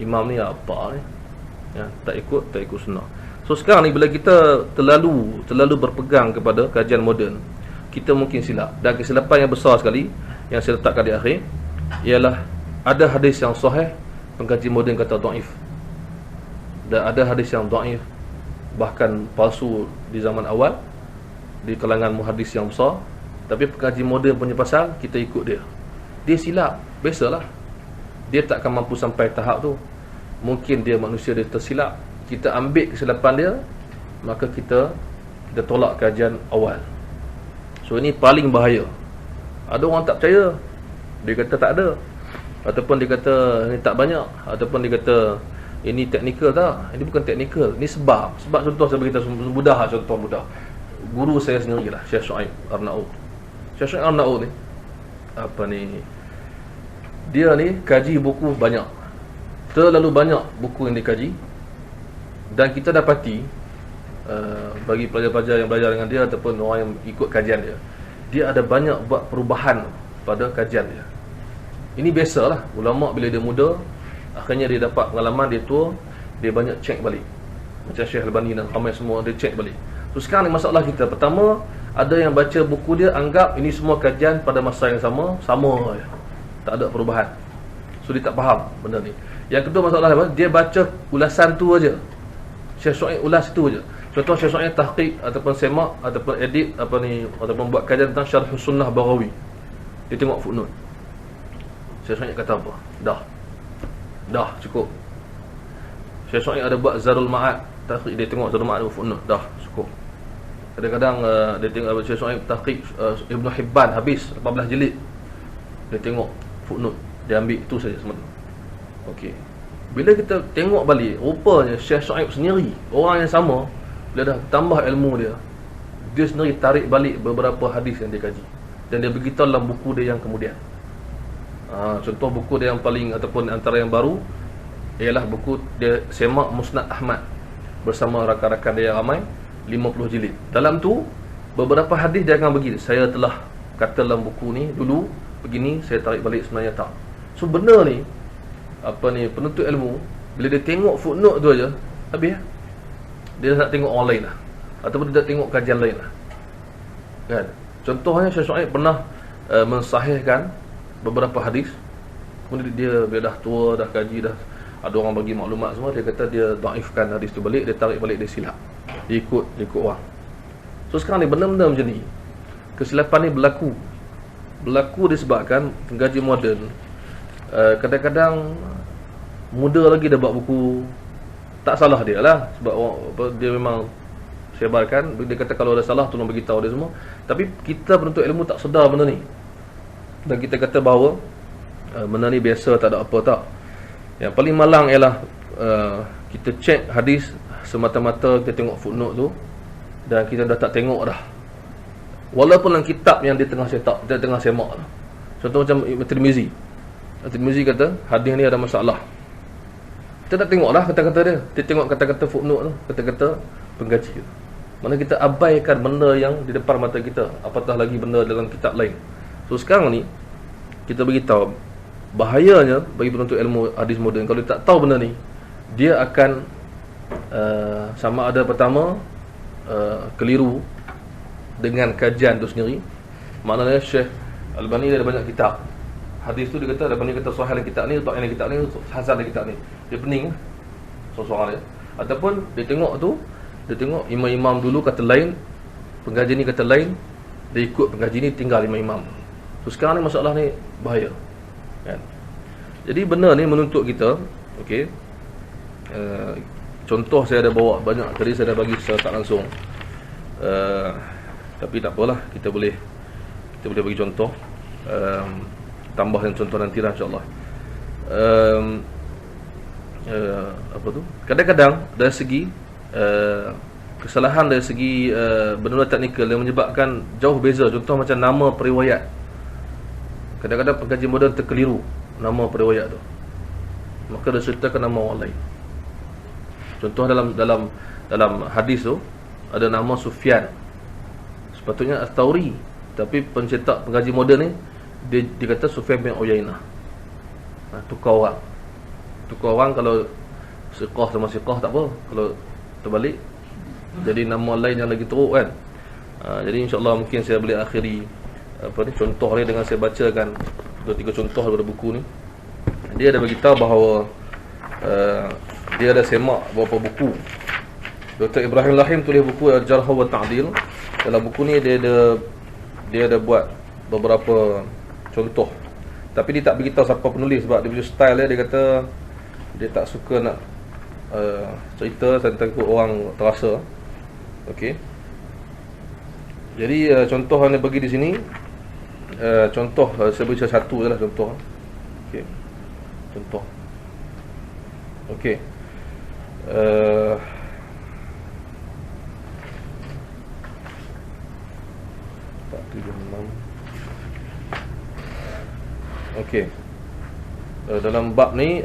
Imam ni apa ni? Ya, tak ikut sunnah. So sekarang ni bila kita terlalu berpegang kepada kajian moden, kita mungkin silap. Dan kesilapan yang besar sekali yang saya letakkan di akhir ialah ada hadis yang sahih, pengkaji moden kata dhaif, dan ada hadis yang dhaif bahkan palsu di zaman awal di kalangan muhadis yang besar, tapi pengkaji moden punya pasal kita ikut dia. Dia silap, biasalah. Dia tak akan mampu sampai tahap tu. Mungkin dia manusia, dia tersilap. Kita ambil kesilapan dia, maka kita tolak kajian awal. So ini paling bahaya. Ada orang tak percaya, dia kata tak ada, ataupun dia kata ini tak banyak, ataupun dia kata ini teknikal. Tak, ini bukan teknikal, ini sebab contoh saya beritahu mudah, contoh mudah. Guru saya sendirilah, Syekh Shu'aib Arnaud. Syekh Shu'aib Arnaud ni dia ni kaji buku banyak, terlalu banyak buku yang dikaji. Dan kita dapati bagi pelajar-pelajar yang belajar dengan dia ataupun orang yang ikut kajian dia, dia ada banyak buat perubahan pada kajian dia. Ini biasalah, ulama' bila dia muda, akhirnya dia dapat pengalaman, dia tua, dia banyak cek balik. Macam Syekh Albani dan ramai semua, dia cek balik. So sekarang ni masalah kita, pertama, ada yang baca buku dia anggap ini semua kajian pada masa yang sama je, tak ada perubahan. So dia tak faham benda ni. Yang kedua masalah apa? Dia baca ulasan tu aja. Syekh Shu'aib ulas itu aja. Contoh Syekh Shu'aib tahqiq ataupun semak ataupun edit ataupun buat kajian tentang Syarh Sunnah Baghawi. Dia tengok footnote. Syekh Shu'aib kata apa? Dah cukup. Syekh Shu'aib ada buat Zadul Ma'ad tahqiq, dia tengok Zadul Ma'ad footnote, dah cukup. Kadang-kadang dia tengok Syekh Shu'aib tahqiq Ibnu Hibban habis 18 jilid, dia tengok footnote, dia ambil itu saja semua. Okey. Bila kita tengok balik, rupanya Syekh Shu'aib sendiri, orang yang sama, bila dah tambah ilmu dia, dia sendiri tarik balik beberapa hadis yang dia kaji, dan dia beritahu dalam buku dia yang kemudian. Contoh buku dia yang paling ataupun antara yang baru ialah buku dia semak Musnad Ahmad bersama rakan-rakan dia yang ramai, 50 jilid. Dalam tu beberapa hadis dia akan bagi, saya telah kata dalam buku ni dulu begini, saya tarik balik sebenarnya tak. So benda ni penuntut ilmu, bila dia tengok footnote tu aja, habis. Dia nak tengok orang lain lah, ataupun dia nak tengok kajian lain lah, kan? Contohnya Syekh Shu'aib pernah mensahihkan beberapa hadis, kemudian dia bila dah tua, dah kaji, dah ada orang bagi maklumat semua, dia kata dia dhaifkan hadis tu balik, dia tarik balik, dia silap, dia ikut orang. So sekarang ni benda-benda macam ni, kesilapan ni berlaku disebabkan pengkaji moden kadang-kadang muda lagi dah buat buku. Tak salah dia lah, sebab dia memang sebarkan, dia kata kalau ada salah tolong beritahu dia semua. Tapi kita penuntut ilmu tak sedar benda ni, dan kita kata bahawa benda ni biasa, tak ada apa. Tak. Yang paling malang ialah kita cek hadis semata-mata kita tengok footnote tu, dan kita dah tak tengok dah, walaupun dalam kitab yang dia tengah cetak, dia tengah semak lah. Contoh macam Tirmizi kata hadis ni ada masalah, kita tak tengok lah kata-kata dia, kita tengok kata-kata footnote tu, kata-kata pengkaji tu. Mana kita abaikan benda yang di depan mata kita, apatah lagi benda dalam kitab lain. So sekarang ni kita beritahu bahayanya bagi penuntut ilmu hadis moden, kalau dia tak tahu benda ni, dia akan sama ada pertama keliru dengan kajian tu sendiri. Maknanya Syekh Albani dia ada banyak kitab hadis tu, dia kata Albani kata sahih dalam kitab ni, tak dalam kitab ni, hasan dalam kitab ni, dia pening seorang dia. Ataupun dia tengok tu, dia tengok imam-imam dulu kata lain, pengkaji ni kata lain, dia ikut pengkaji ni, tinggal imam-imam. So sekarang ni masalah ni bahaya, kan? Jadi benda ni menuntut kita, okey. Contoh saya ada bawa banyak, tadi saya dah bagi secara tak langsung, tapi tak apalah, kita boleh bagi contoh, tambah dengan contoh nanti lah insyaAllah. Kadang-kadang dari segi kesalahan, dari segi benda-benda teknikal yang menyebabkan jauh beza. Contoh macam nama periwayat, kadang-kadang pengkaji moden terkeliru nama periwayat tu, maka dia ceritakan nama orang lain. Contoh dalam hadis tu ada nama Sufyan, sepatutnya As-Tauri, tapi pencetak pengkaji moden ni dia kata Sufyan bin Uyainah. Tukar orang, kalau siqah sama siqah tak apa, kalau terbalik jadi nama lain yang lagi teruk, kan? Jadi insya-Allah mungkin saya boleh akhiri contoh ni dengan saya bacakan 2-3 contoh daripada buku ni. Dia ada beritahu bahawa dia ada semak beberapa buku. Dr. Ibrahim Lahim tulis buku Al-Jarh wa Ta'dil. Dalam buku ni dia ada buat beberapa contoh. Tapi dia tak beritahu siapa penulis sebab dia punya style dia kata dia tak suka nak cerita tentang orang terasa. Okey. Jadi contoh yang dia bagi di sini, contoh saya baca satu je lah contoh. Okey. Contoh. Okey. 476. Okey. Dalam bab ni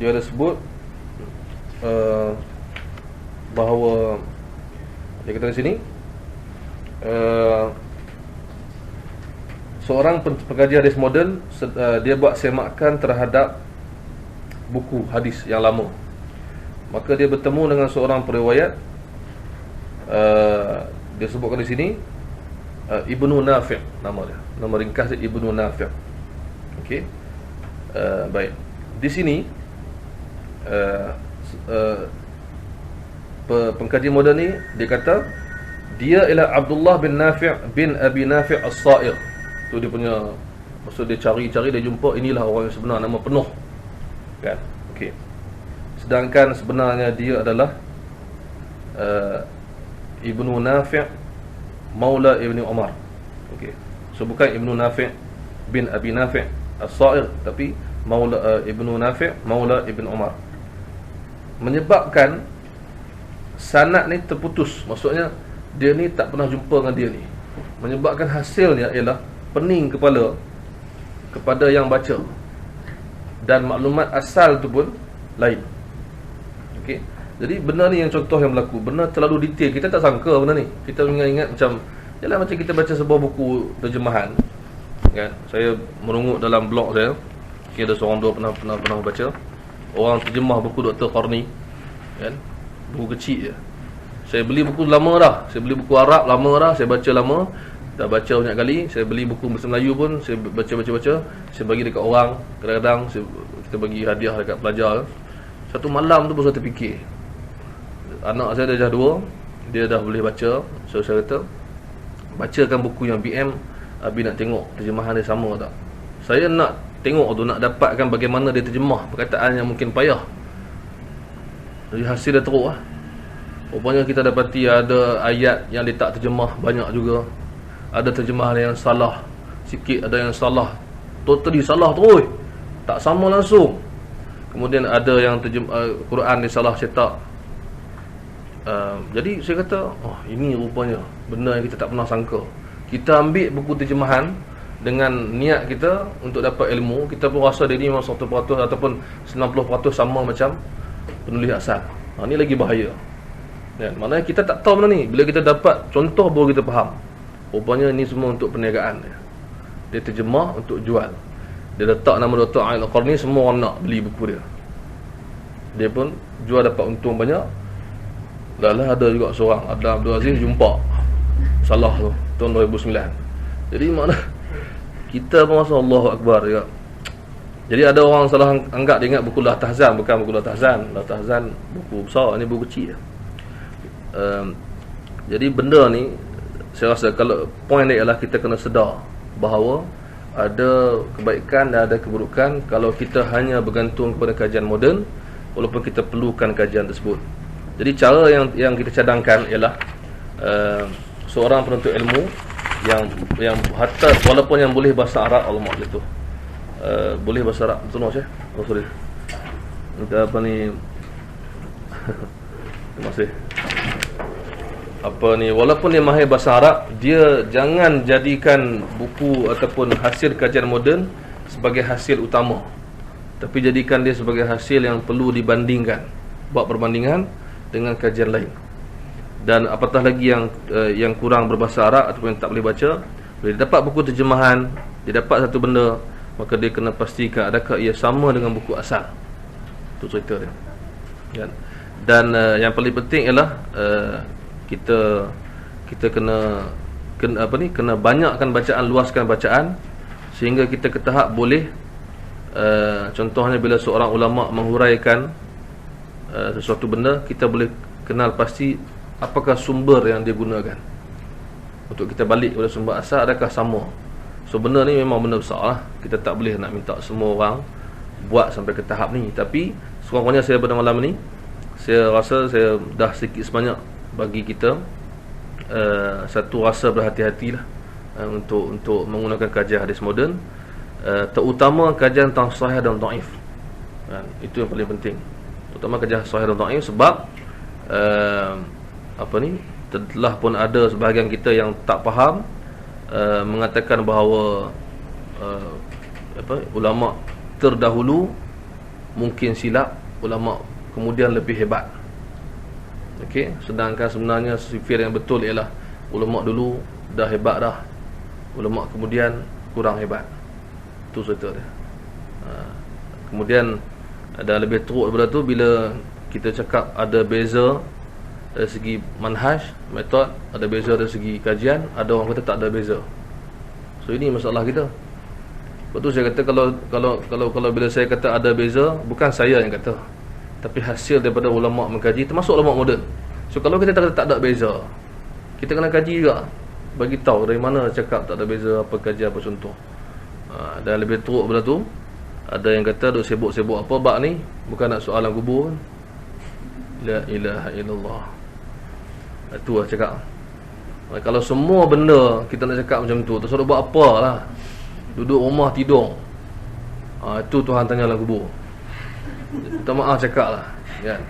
dia ada sebut bahawa dia kata di sini seorang pengkaji hadis moden dia buat semakan terhadap buku hadis yang lama. Maka dia bertemu dengan seorang periwayat, dia sebutkan di sini Ibnu Nafi', nama dia. Nama ringkas dia Ibnu Nafi'. Okey. Baik. Di sini pengkaji moden ni dia kata dia ialah Abdullah bin Nafi' bin Abi Nafi' As-Sa'ir. Tu dia punya, maksud dia cari-cari, dia jumpa inilah orang yang sebenar, nama penuh kan. Okey. Sedangkan sebenarnya dia adalah Ibnu Nafi' Maula Ibni Umar. Okey. So bukan Ibnu Nafi' bin Abi Nafi' As-Sa'ir, tapi Maula Ibnu Nafi' Maula Ibn Umar. Menyebabkan sanad ni terputus. Maksudnya dia ni tak pernah jumpa dengan dia ni. Menyebabkan hasilnya ialah pening kepala kepada yang baca, dan maklumat asal tu pun lain. Okey. Jadi benda ni yang contoh yang berlaku, benda terlalu detail, kita tak sangka benda ni. Kita ingat macam yalah, macam kita baca sebuah buku terjemahan kan. Saya merungut dalam blog saya, ada seorang dua pernah baca, orang terjemah buku Dr. Qarni kan, buku kecil je. Saya beli buku lama dah, saya beli buku Arab lama dah, saya baca lama, dah baca banyak kali. Saya beli buku bahasa Melayu pun saya baca, saya bagi dekat orang. Kadang-kadang kita bagi hadiah dekat pelajar. Satu malam tu baru saya terfikir, anak saya dah 2, dia dah boleh baca. So saya kata, bacakan buku yang BM, Abi nak tengok terjemahan dia sama tak. Saya nak tengok tu, nak dapatkan bagaimana dia terjemah perkataan yang mungkin payah. Jadi hasil dia teruk lah. Rupanya kita dapati ada ayat yang dia tak terjemah banyak juga. Ada terjemahan yang salah sikit, ada yang salah totally salah terus, tak sama langsung. Kemudian ada yang Quran dia salah cetak. Jadi saya kata, oh ini rupanya benda yang kita tak pernah sangka. Kita ambil buku terjemahan dengan niat kita untuk dapat ilmu, kita pun rasa dia ni memang 100% ataupun 90% sama macam penulis asal. Ini lagi bahaya kan? Maknanya kita tak tahu benda ni. Bila kita dapat contoh baru kita faham, rupanya ini semua untuk perniagaan dia. Dia terjemah untuk jual. Dia letak nama Dr. Al-Qarni, semua orang nak beli buku dia. Dia pun jual dapat untung banyak. Lah ada juga seorang Adnan Abdul Aziz jumpa salah tu tahun 2009. Jadi mana kita pun rasa Allahu Akbar juga. Jadi ada orang salah anggap, dia ingat buku La Tahzan, bukan buku La Tahzan. La Tahzan buku besar, ni buku kecil. Jadi benda ni saya rasa kalau point dia ialah kita kena sedar bahawa ada kebaikan dan ada keburukan kalau kita hanya bergantung kepada kajian moden, walaupun kita perlukan kajian tersebut. Jadi cara yang kita cadangkan ialah seorang penuntut ilmu yang hatta walaupun yang boleh bahasa Arab, Allah maaf itu boleh bahasa Arab, betul tak? Oh sorry, kita apa ni terima kasih. Apa ni, walaupun dia mahir bahasa Arab, dia jangan jadikan buku ataupun hasil kajian moden sebagai hasil utama, tapi jadikan dia sebagai hasil yang perlu dibandingkan, buat perbandingan dengan kajian lain. Dan apatah lagi yang kurang berbahasa Arab ataupun yang tak boleh baca, bila dia dapat buku terjemahan, dia dapat satu benda, maka dia kena pastikan adakah ia sama dengan buku asal. Itu cerita dia kan? Dan yang paling penting ialah kita kita kena kena banyakkan bacaan, luaskan bacaan, sehingga kita ke tahap boleh contohnya bila seorang ulama menghuraikan sesuatu benda, kita boleh kenal pasti apakah sumber yang dia gunakan. Untuk kita balik pada sumber asal, adakah sama. So benda ni memang benda besar lah. Kita tak boleh nak minta semua orang buat sampai ke tahap ni. Tapi sekurang-kurangnya saya pada malam ni, saya rasa saya dah sedikit sebanyak bagi kita satu rasa berhati-hati lah untuk menggunakan kajian hadis moden, terutama kajian tentang sahih dan dhaif. Itu yang paling penting, terutama kajian sahih dan dhaif. Sebab telah pun ada sebahagian kita yang tak faham, mengatakan bahawa ulama terdahulu mungkin silap, ulama kemudian lebih hebat. Okey, sedangkan sebenarnya sifir yang betul ialah ulama dulu dah hebat dah, ulama kemudian kurang hebat. Itu cerita dia. Kemudian ada lebih teruk daripada tu, bila kita cakap ada beza dari segi manhaj, metod, ada beza dari segi kajian, ada orang kata tak ada beza. So ini masalah kita. Sebab tu saya kata kalau bila saya kata ada beza, bukan saya yang kata, tapi hasil daripada ulama mengkaji, termasuk ulama moden. So kalau kita kata tak ada beza, kita kena kaji juga, bagi tahu dari mana cakap tak ada beza, apa kaji, apa contoh. Dan lebih teruk daripada tu, ada yang kata duk sibuk-sibuk apa bab ni, bukan nak soalan kubur. La ilaha illallah. Itu lah cakap. Kalau semua benda kita nak cakap macam tu, terus duk buat apa lah, duduk rumah tidur, itu Tuhan tanya dalam kubur. Minta maaf cakap lah, kan?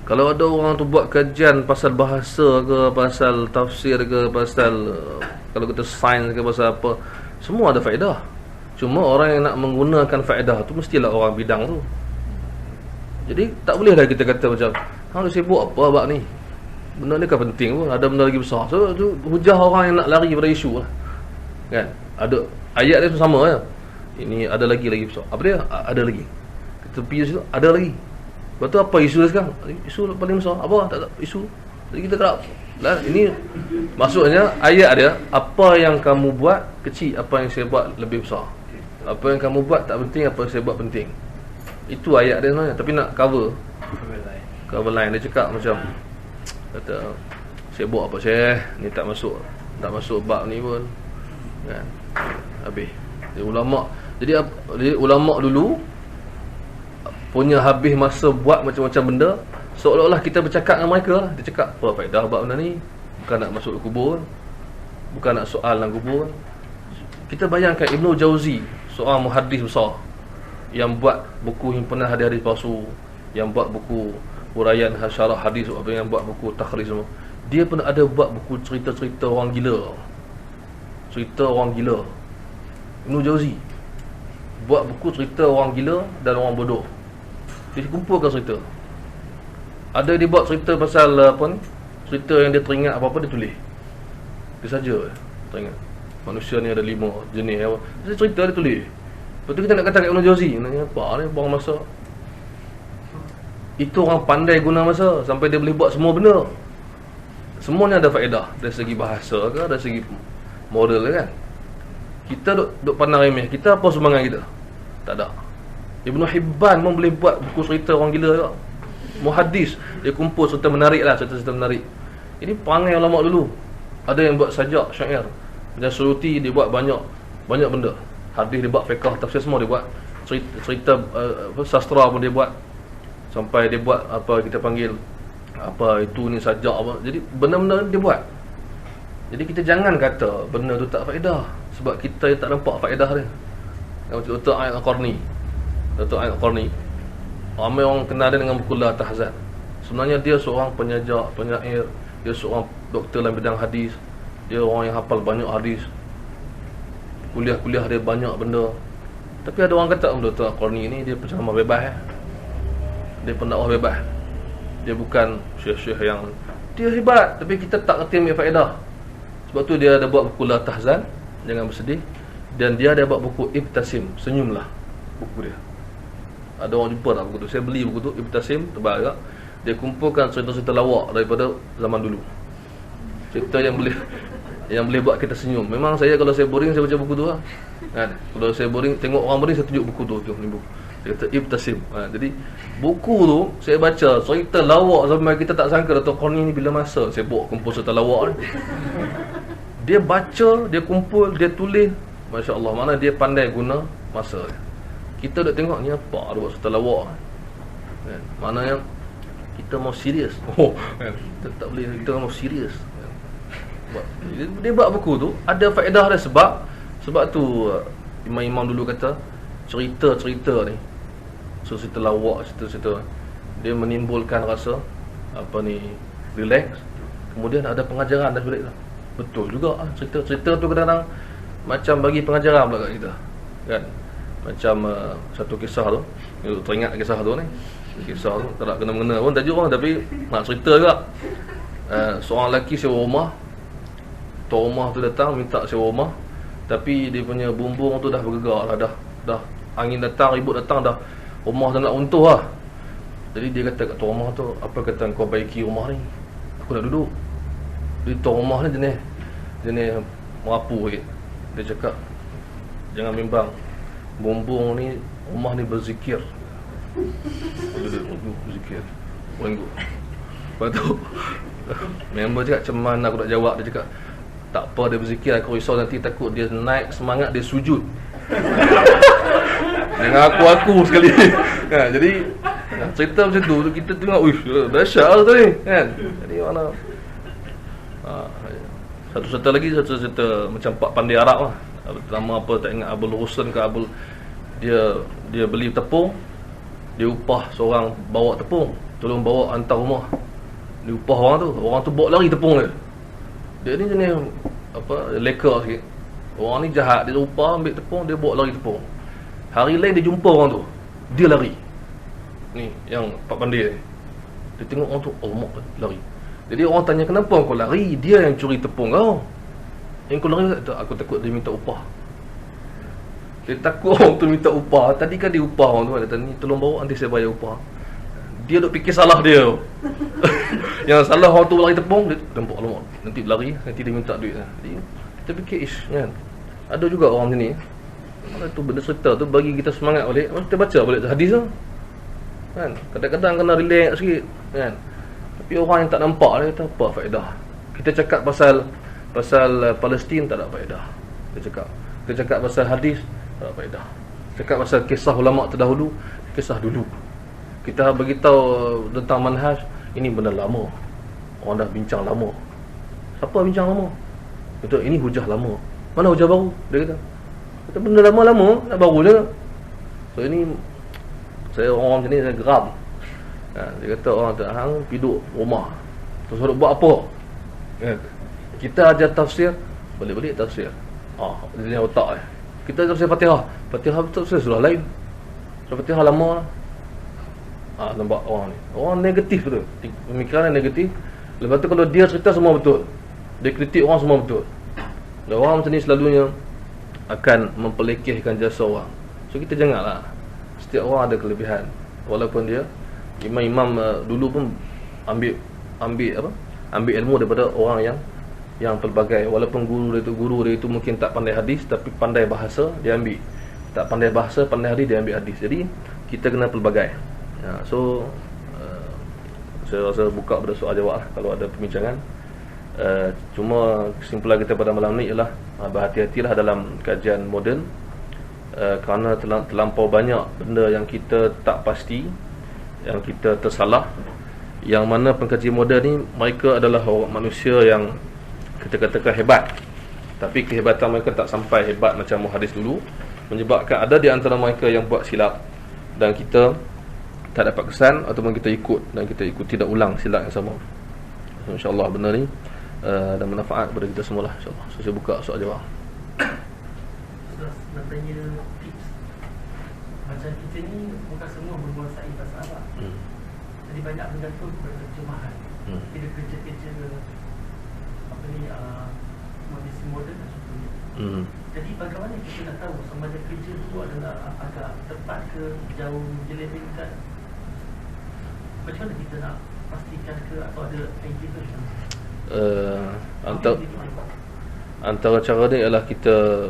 Kalau ada orang tu buat kajian pasal bahasa ke, pasal tafsir ke, pasal kalau kita sains ke, pasal apa, semua ada faedah. Cuma orang yang nak menggunakan faedah tu mestilah orang bidang tu. Jadi tak boleh dah kita kata macam, hang sibuk apa bab ni, benda ni kan penting pun, ada benda lagi besar. So tu hujah orang yang nak lari pada isu lah, kan? Ada ayat dia sama ya. Ini ada lagi besar. Apa dia? Ada lagi. Tepi situ ada lagi. Lepas tu apa isu dia sekarang? Isu paling besar apa? Tak isu. Jadi kita tak lah, ini maksudnya ayat dia, apa yang kamu buat kecil, apa yang saya buat lebih besar. Apa yang kamu buat tak penting, apa yang saya buat penting. Itu ayat dia sebenarnya. Tapi nak cover line dia cakap macam, kata saya buat apa saya ni, tak masuk bab ni pun, kan? Habis. Jadi ulama dulu punya habis masa buat macam-macam benda, seolah-olah kita bercakap dengan mereka lah. Dia cakap apa faedah bab benda ni, bukan nak masuk kubur, bukan nak soal dalam kubur. Kita bayangkan Ibnu Jauzi, seorang muhaddis besar yang buat buku himpunan hadis-hadis palsu, yang buat buku huraian syarah hadis, yang buat buku takhrij semua. Dia pun ada buat buku cerita-cerita orang gila. Cerita orang gila. Ibnu Jauzi buat buku cerita orang gila dan orang bodoh. Dia kumpulkan cerita. Ada dia buat cerita pasal apa ni, cerita yang dia teringat apa-apa dia tulis. Dia saja teringat manusia ni ada 5 jenis apa. Dia cerita dia tulis. Lepas tu kita nak kata kat Ibnu Jauzi, nanya apa ni, buang masa. Itu orang pandai guna masa sampai dia boleh buat semua benda. Semuanya ada faedah dari segi bahasa ke, dari segi moral kan. Kita duk pandang remeh, kita apa sumbangan kita? Tak ada. Ibnu Hibban pun boleh buat buku cerita orang gila juga. Muhaddis, dia kumpul cerita menarik lah, cerita-cerita menarik. Ini perangai ulama dulu. Ada yang buat sajak, syair. Macam Suyuti, dia buat banyak benda. Hadis dia buat, fiqh, tafsir semua dia buat. Cerita sastra pun dia buat. Sampai dia buat apa kita panggil, apa itu ni sajak apa. Jadi benda-benda dia buat. Jadi kita jangan kata benda tu tak faedah, sebab kita tak nampak faedah dia. Macam Dr. Ain Al-Qarni. Dr. Ain Al-Qarni, ramai orang kenal dia dengan buku La Tahzan. Sebenarnya dia seorang penyair, dia seorang doktor dalam bidang hadis. Dia orang yang hafal banyak hadis. Kuliah-kuliah dia banyak benda. Tapi ada orang kata Dr. Al-Qarni ni dia penceramah bebas. Dia pendakwah bebas. Dia bukan syekh-syekh yang dia hebat, tapi kita tak kerti ambil faedah. Sebab tu dia ada buat buku La Tahzan, jangan bersedih. Dan dia ada buat buku Ibtasim, senyumlah, buku dia. Ada orang jumpa tak buku tu? Saya beli buku tu, Ibtasim, tebal juga. Dia kumpulkan cerita-cerita lawak daripada zaman dulu. Cerita yang boleh buat kita senyum. Memang saya kalau saya boring saya baca buku tu lah. Kan? Kalau saya boring tengok orang boring saya tunjuk buku tu, ni buku. Dia kata Ibtasim. Jadi buku tu saya baca cerita lawak sampai kita tak sangka Dr. Corny ni bila masa saya bawa kumpul cerita lawak ni. Dia baca, dia kumpul, dia tulis. Masya-Allah, mana dia pandai guna masa dia. Kita dah tengok ni apa ada buat cerita lawak. Kan? Maknanya kita mau serius. Kan? Kita tak boleh, kita mau serius. Kan? Dia buat buku tu ada faedah dia sebab tu imam-imam dulu kata cerita-cerita ni, cerita lawak, cerita dia menimbulkan rasa relax. Kemudian ada pengajaran dan sebagainya. Betul juga cerita tu kadang-kadang macam bagi pengajaran pula kat kita. Kan? Macam satu kisah tu, teringat kisah tu ni. Kisah tu tak nak kena-mengena pun tajuk lah, tapi nak cerita juga. Seorang lelaki sewa rumah. Tuan rumah tu datang minta sewa rumah, tapi dia punya bumbung tu dah bergegar lah, dah angin datang, ribut datang, dah rumah tu nak runtuh lah. Jadi dia kata kat tuan rumah tu, apa kata kau baiki rumah ni, aku nak duduk. Jadi tuan rumah ni jenis merapu sikit. Dia cakap, jangan bimbang, bumbung ni, rumah ni berzikir. Duduk berzikir Minggu. Lepas tu member cakap, macam mana aku nak jawab? Dia cakap, tak apa, dia berzikir, aku risau nanti takut dia naik semangat dia sujud dengan aku sekali. Jadi cerita macam tu kita tengok, uish, dahsyat lah tu ni kan. Jadi mana satu cerita macam Pak Pandai Arab lah. Nama apa tak ingat, Abul Husn ke Abul, dia beli tepung, dia upah seorang bawa tepung, tolong bawa hantar rumah. Dia upah orang tu bawa lari tepung dia ni jenis leka sikit. Orang ni jahat, dia upah ambil tepung, dia bawa lari tepung. Hari lain dia jumpa orang tu, dia lari. Ni yang Pak Pandai ni, dia tengok orang tu, mak lari. Jadi orang tanya, kenapa kau lari? Dia yang curi tepung kau. Yang kau lari, aku takut dia minta upah. Dia takut orang tu minta upah. Tadi kan dia upah orang tu, dia kata, ni tolong bawa, nanti saya bayar upah. Dia duk fikir salah dia. Yang salah orang tu lari tepung, dia nampak alamak, nanti lari, nanti dia minta duit. Jadi kita fikir, kan, ada juga orang macam ni. Mana tu benda cerita tu bagi kita semangat balik. Kita baca balik hadis tu, kan, kadang-kadang kena relax sikit, kan. Tapi orang yang tak nampak, dia kata apa faedah. Kita cakap pasal Palestin, tak ada faedah. Kita cakap pasal hadis, tak ada faedah. Cakap pasal kisah ulama terdahulu, kisah dulu. Kita beritahu tentang manhaj, ini benda lama, orang dah bincang lama. Siapa bincang lama? Kata, ini hujah lama. Mana hujah baru? Dia kata benda lama-lama, nak baru je. So ini, saya orang macam ni, saya geram. Dia kata orang tu, hang piduk rumah, terus nak buat apa? Kita ajar tafsir, balik-balik tafsir. Dia otak kita tafsir Fatihah tafsir surah lain. Surah Fatihah lama lah. Nampak orang negatif tu, pemikiran negatif. Lepas tu kalau dia cerita semua betul, dia kritik orang semua betul. Dan orang macam ni selalunya akan mempelekehkan jasa orang. So kita janganlah, setiap orang ada kelebihan. Walaupun dia imam-imam dulu pun ambil ilmu daripada orang yang pelbagai. Walaupun guru dia itu mungkin tak pandai hadis, tapi pandai bahasa, dia ambil. Tak pandai bahasa, pandai hadis, dia ambil hadis. Jadi kita kena pelbagai. Saya rasa buka pada soal jawab lah, kalau ada perbincangan. Cuma kesimpulan kita pada malam ni ialah berhati-hatilah dalam kajian moden, kerana terlampau banyak benda yang kita tak pasti, yang kita tersalah. Yang mana pengkaji moden ni, mereka adalah orang manusia yang kita katakan hebat, tapi kehebatan mereka tak sampai hebat macam muhadis dulu, menyebabkan ada di antara mereka yang buat silap, dan kita tak dapat kesan, ataupun kita ikut, dan kita ikut tidak ulang silap yang sama. InsyaAllah benda ni dan manfaat kepada kita semua lah, insyaAllah. So saya buka soal jawab. Nak tanya tips. Macam kita ni bukan semua menguasai bahasa Arab. Jadi banyak bergantung kepada terjemahan. Kita kerja-kerja modis moden dan sebagainya. Jadi bagaimana kita nak tahu sama ada kerja itu adalah agak tepat ke, jauh menyelewengkan? Macam mana kita nak pastikan ke, atau ada idea ke? Antara cara ni ialah kita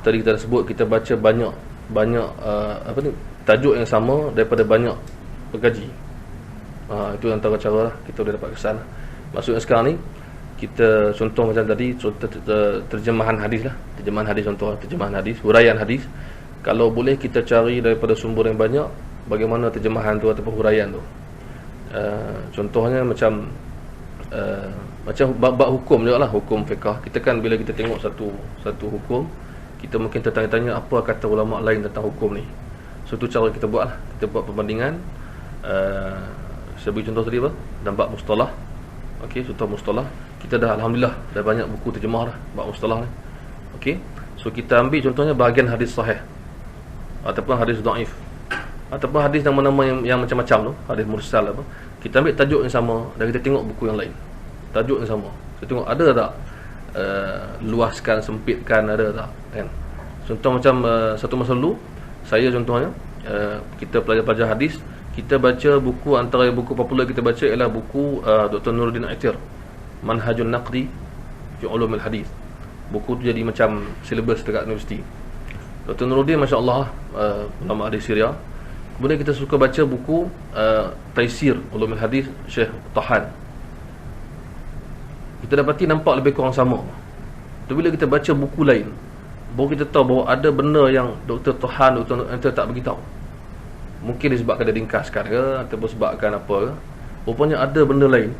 tadi kita dah sebut, kita baca banyak tajuk yang sama daripada banyak pengkaji. Itu antara cara lah kita boleh dapat kesan. Maksudnya sekarang ni kita contoh macam tadi, contoh terjemahan hadis lah. Terjemahan hadis, contoh terjemahan hadis, huraian hadis. Kalau boleh kita cari daripada sumber yang banyak, bagaimana terjemahan tu ataupun huraian tu. Contohnya macam bab hukum juga lah, hukum fiqah. Kita kan bila kita tengok satu hukum, kita mungkin tertanya-tanya apa kata ulama lain tentang hukum ni. So tu cara kita buat lah. Kita buat perbandingan. Saya beri contoh tadi apa? Dan bab mustalah. Okey, contoh mustalah. Kita dah alhamdulillah dah banyak buku terjemah dah bab mustalah ni. Okey. So kita ambil contohnya bahagian hadis sahih ataupun hadis dhaif ataupun hadis nama-nama yang macam-macam tu, hadis mursal apa. Kita ambil tajuk yang sama dan kita tengok buku yang lain. Tajuk yang sama. Kita tengok ada tak luaskan, sempitkan, ada tak kan. Contoh macam satu masa lalu saya contohnya kita pelajar-pelajar hadis, kita baca buku, antara buku popular kita baca ialah buku Dr. Nuruddin Aitir, Manhajun Naqdi fi Ulumil Hadis. Buku tu jadi macam silibus dekat universiti. Dr. Nuruddin masya-Allah ulama hadis Syria. Kemudian kita suka baca buku Taisir Ulumil Hadis Syekh Tahan. Kita dapati nampak lebih kurang sama. Tu bila kita baca buku lain, baru kita tahu bahawa ada benda yang Dr. Tahan, Dr. Nuruddin tak beritahu. Mungkin disebabkan dia ringkaskan ke, ataupun sebabkan apa ke. Rupanya ada benda lain.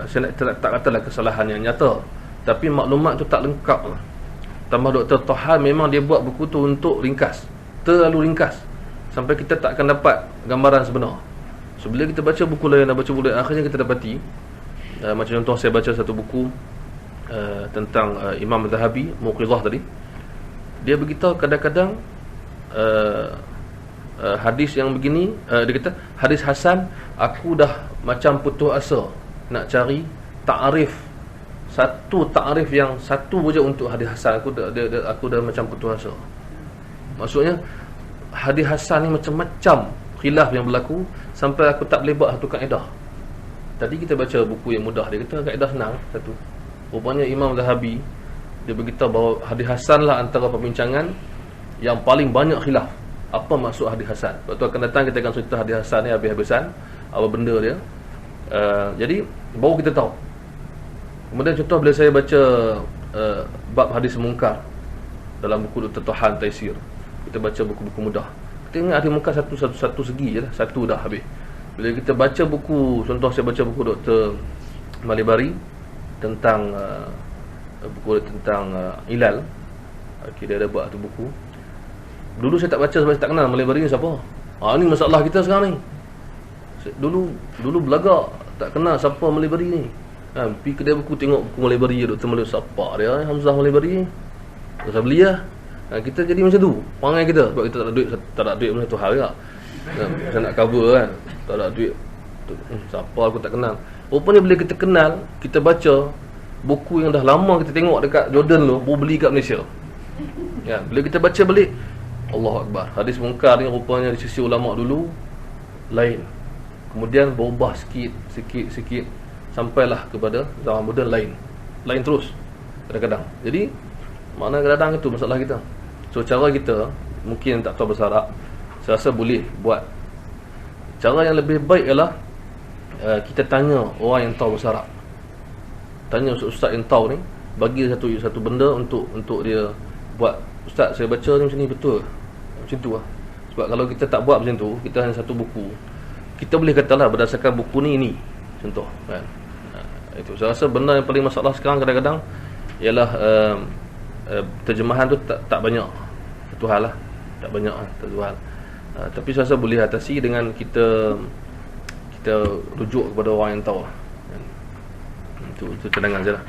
Saya tak katalah kesalahan yang nyata, tapi maklumat tu tak lengkap. Tambah Dr. Tahan memang dia buat buku tu untuk ringkas, terlalu ringkas, sampai kita tak akan dapat gambaran sebenar. So bila kita baca buku lain dan baca buku lain, akhirnya kita dapati macam contoh saya baca satu buku tentang Imam Zahabi, Muqidhah tadi. Dia beritahu kadang-kadang hadis yang begini, dia kata hadis hasan, aku dah macam putus asa nak cari ta'rif, satu ta'rif yang satu saja untuk hadis hasan. Aku dah macam putus asa. Maksudnya hadis hasan ni macam-macam khilaf yang berlaku sampai aku tak boleh buat satu kaedah. Tadi kita baca buku yang mudah, dia kata kaedah senang satu. Rupanya Imam Zahabi dia beritahu bahawa hadis hasan lah antara perbincangan yang paling banyak khilaf. Apa maksud hadis hasan? Waktu akan datang kita akan cerita hadis hasan ni habis-habisan, apa benda dia. Jadi baru kita tahu. Kemudian contoh bila saya baca bab hadis mungkar dalam buku Dr. Tahan Taisir, kita baca buku-buku mudah, kita ingat hadis mungkar satu segi je lah, satu dah habis. Bila kita baca buku, contoh saya baca buku Dr. Malibari tentang buku tentang ilal. Okay, dia ada buat tu buku. Dulu saya tak baca sebab saya tak kenal Malibari ni siapa. Ni masalah kita sekarang ni. Dulu belagak, tak kenal siapa Malibari ni. Pergi kedai buku tengok buku Malibari, Dr. Malibari, siapa dia? Hamzah Malibari. Saya beli lah. Kita jadi macam tu perangai kita, sebab kita tak ada duit macam tu hal juga. Saya nak cover kan, tak ada duit. Siapa aku tak kenal. Rupanya bila kita kenal, kita baca buku yang dah lama kita tengok dekat Jordan tu, baru beli kat Malaysia. Ya, bila kita baca balik, Allahu Akbar, hadis mungkar ni rupanya di sisi ulama dulu lain. Kemudian berubah sikit sampailah kepada zaman moden lain terus kadang-kadang. Jadi makna kadang-kadang itu masalah kita. So cara kita mungkin tak tahu bahasa Arab, saya rasa boleh buat. Cara yang lebih baik ialah kita tanya orang yang tahu bahasa Arab. Tanya ustaz yang tahu ni, bagi satu benda untuk dia buat. Ustaz, saya baca ni macam ni, betul macam tu lah. Sebab kalau kita tak buat macam tu, kita hanya satu buku, kita boleh katalah berdasarkan buku ni contoh kan. Itu saya rasa benda yang paling masalah sekarang kadang-kadang ialah terjemahan tu tak banyak. Satu hal lah, tak banyak satu hal. Tapi saya rasa boleh atasi dengan kita rujuk kepada orang yang tahu. Itu cadangan je lah.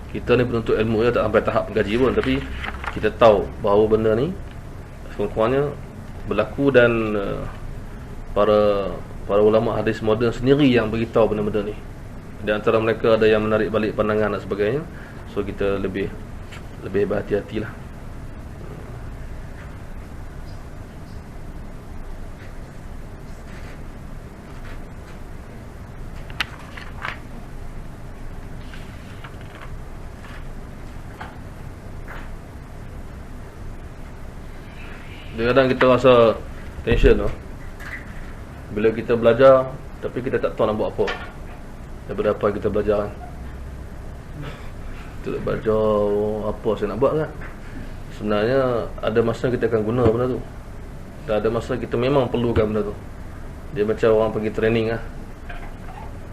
Kita ni penuntut ilmu ya, tak sampai tahap gaji pun, tapi kita tahu bahawa benda ni sekurang-kurangnya berlaku dan para ulama hadis moden sendiri yang beritahu benda-benda ni. Di antara mereka ada yang menarik balik pandangan dan sebagainya. So kita lebih berhati-hatilah. Kadang-kadang kita rasa tension tu bila kita belajar tapi kita tak tahu nak buat apa daripada apa kita belajar kan. Kita belajar apa saya nak buat kan. Sebenarnya ada masa kita akan guna benda tu, dan ada masa kita memang perlukan benda tu. Dia macam orang pergi training lah,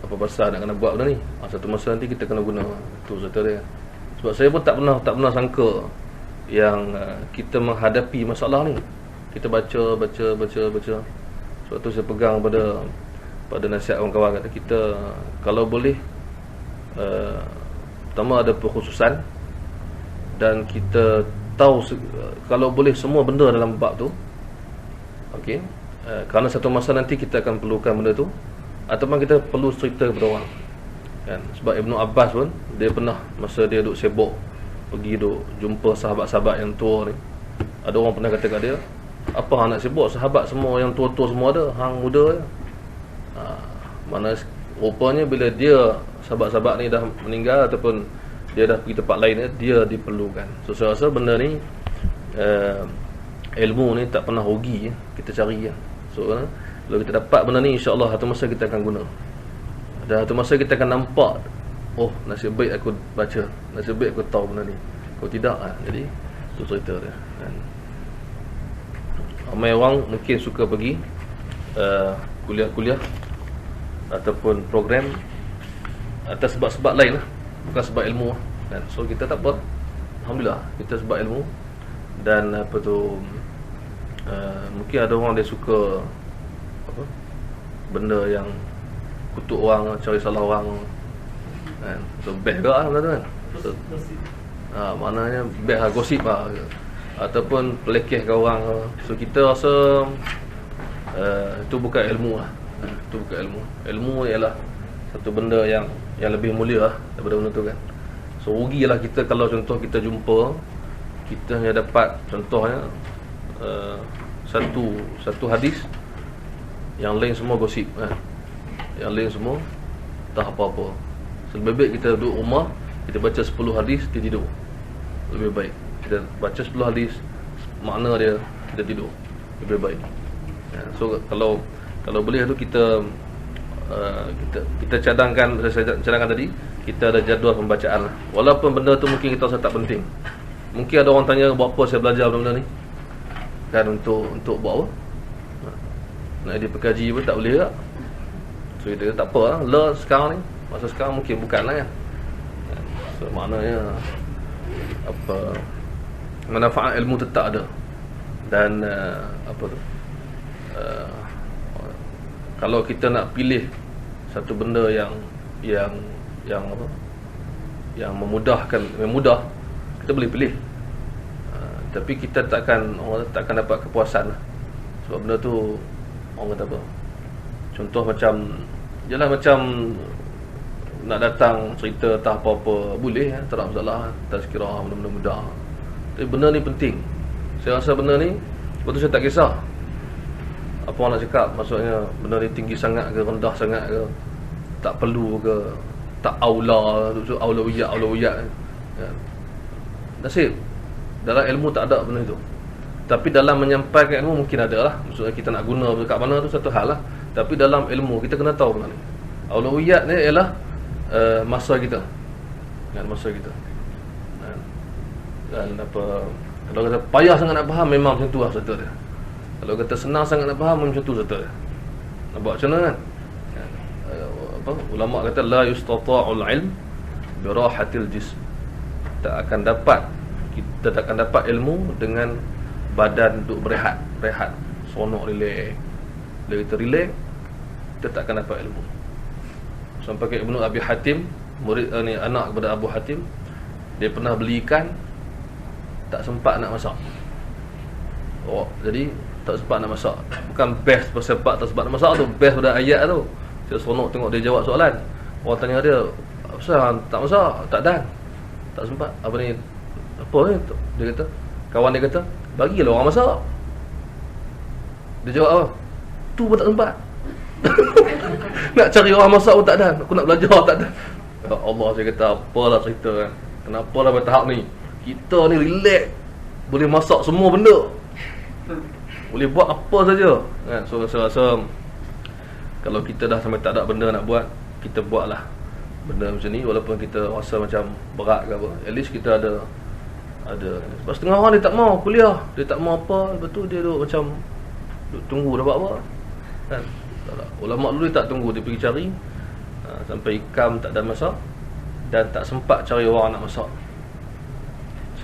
apa pasal nak kena buat benda ni. Satu masa nanti kita kena guna. Itu cerita dia. Sebab saya pun tak pernah sangka yang kita menghadapi masalah ni. Kita baca. Sebab tu saya pegang pada nasihat kawan-kawan kata kita kalau boleh pertama ada perkhususan, dan kita tahu kalau boleh semua benda dalam bab tu. Okey, kerana satu masa nanti kita akan perlukan benda tu, ataupun kita perlu cerita kepada orang kan. Sebab Ibnu Abbas pun dia pernah masa dia duduk sibuk pergi duduk jumpa sahabat-sahabat yang tua ni, ada orang pernah kata kat dia, apa hang nak sibuk, sahabat semua yang tua-tua semua ada, hang muda je. Mana rupanya bila dia sahabat-sahabat ni dah meninggal ataupun dia dah pergi tempat lain, dia diperlukan. So saya rasa benda ni ilmu ni tak pernah rugi kita cari kan. So kalau kita dapat benda ni, insya-Allah satu masa kita akan guna. Dan satu masa kita akan nampak, oh nasib baik aku baca, nasib baik aku tahu benda ni. Kalau tidak jadi tu cerita dia kan. Ramai orang mungkin suka pergi kuliah-kuliah ataupun program atas sebab-sebab lain lah, bukan sebab ilmu kan. So kita tak apa, alhamdulillah kita sebab ilmu. Dan apa tu mungkin ada orang dia suka apa benda yang kutuk orang, cari salah orang kan. So best ke lah benda tu kan. So, maknanya best lah, gosip lah, ataupun pelekeh ke orang. So kita rasa itu bukan ilmu lah. Itu bukan ilmu. Ilmu ialah satu benda yang lebih mulia lah daripada benda tu kan. So rugilah kita kalau contoh kita jumpa, kita hanya dapat contohnya satu hadis, yang lain semua gosip kan. Yang lain semua tak apa-apa. So, lebih baik kita duduk rumah, kita baca 10 hadis, kita tidur. Lebih baik kita baca 10 hadis, makna dia, kita tidur. Lebih baik. So kalau boleh tu kita cadangkan, saya cadangkan tadi, kita ada jadual pembacaan lah. Walaupun benda tu mungkin kita rasa tak penting. Mungkin ada orang tanya, buat apa saya belajar benda ni kan, untuk buat apa? Nak jadi pekaji pun tak boleh tak. So kita kata tak apa lah, sekarang ni, masa sekarang mungkin bukanlah kan. So maknanya apa, manfaat ilmu tetap ada. Dan apa tu, kalau kita nak pilih satu benda yang apa, yang memudahkan, mudah, kita boleh pilih. Tapi kita takkan dapat kepuasan lah. Sebab benda tu orang kata apa, contoh macam jelah macam nak datang cerita tak apa-apa, boleh tak ada masalah, tazkirah, benda-benda mudah. Tapi benda ni penting. Saya rasa benda ni, sebab tu saya tak kisah apa orang nak cakap, maksudnya benda ni tinggi sangat ke, rendah sangat ke, tak perlu ke, tak aula, aulawiyat ya. Nasib dalam ilmu tak ada benda itu. Tapi dalam menyampaikan ilmu mungkin ada lah. Maksudnya kita nak guna dekat mana tu satu hal lah. Tapi dalam ilmu kita kena tahu benda ni. Aulawiyat ni ialah masa kita kan, masa kita dan apa, kalau kata payah sangat nak faham, memang macam tu lah cerita dia. Kalau kata senang sangat nak faham, macam tu cerita dia. Nak buat macam mana kan? Apa, ulama kata la yustata'ul ilm birahatil jism. Kita tak akan dapat ilmu dengan badan duduk berehat, seronok, relax. Bila kita relax, kita tak akan dapat ilmu. Sampai ke Ibnu Abi Hatim, murid ni, anak kepada Abu Hatim, dia pernah beli ikan, tak sempat nak masak. Jadi tak sempat nak masak. Bukan best pasal tak sempat nak masak tu, best pada ayat tu. Saya seronok tengok dia jawab soalan. Orang tanya dia, "Apa tak masak?" "Tak dan. Tak sempat." "Apa ni? Apa ni?" Dia kata, kawan dia kata, "Bagilah orang masak." Dia jawab apa? "Tu pun tak sempat." Nak cari orang masak pun tak ada. Aku nak belajar tak ada. Ya Allah, saya kata apalah cerita kan. Kenapa lah pada tahap ni kita ni relax, boleh masak semua benda. Boleh buat apa saja kan. So saya rasa kalau kita dah sampai tak ada benda nak buat, kita buatlah benda macam ni. Walaupun kita rasa macam berat ke apa, at least kita ada. Sebab setengah orang dia tak mau kuliah, dia tak mau apa, lepas tu dia duduk macam duduk tunggu dapat apa kan. Tak. Ulama dulu dia tak tunggu, dia pergi cari sampai ikam tak ada masak dan tak sempat cari orang nak masak.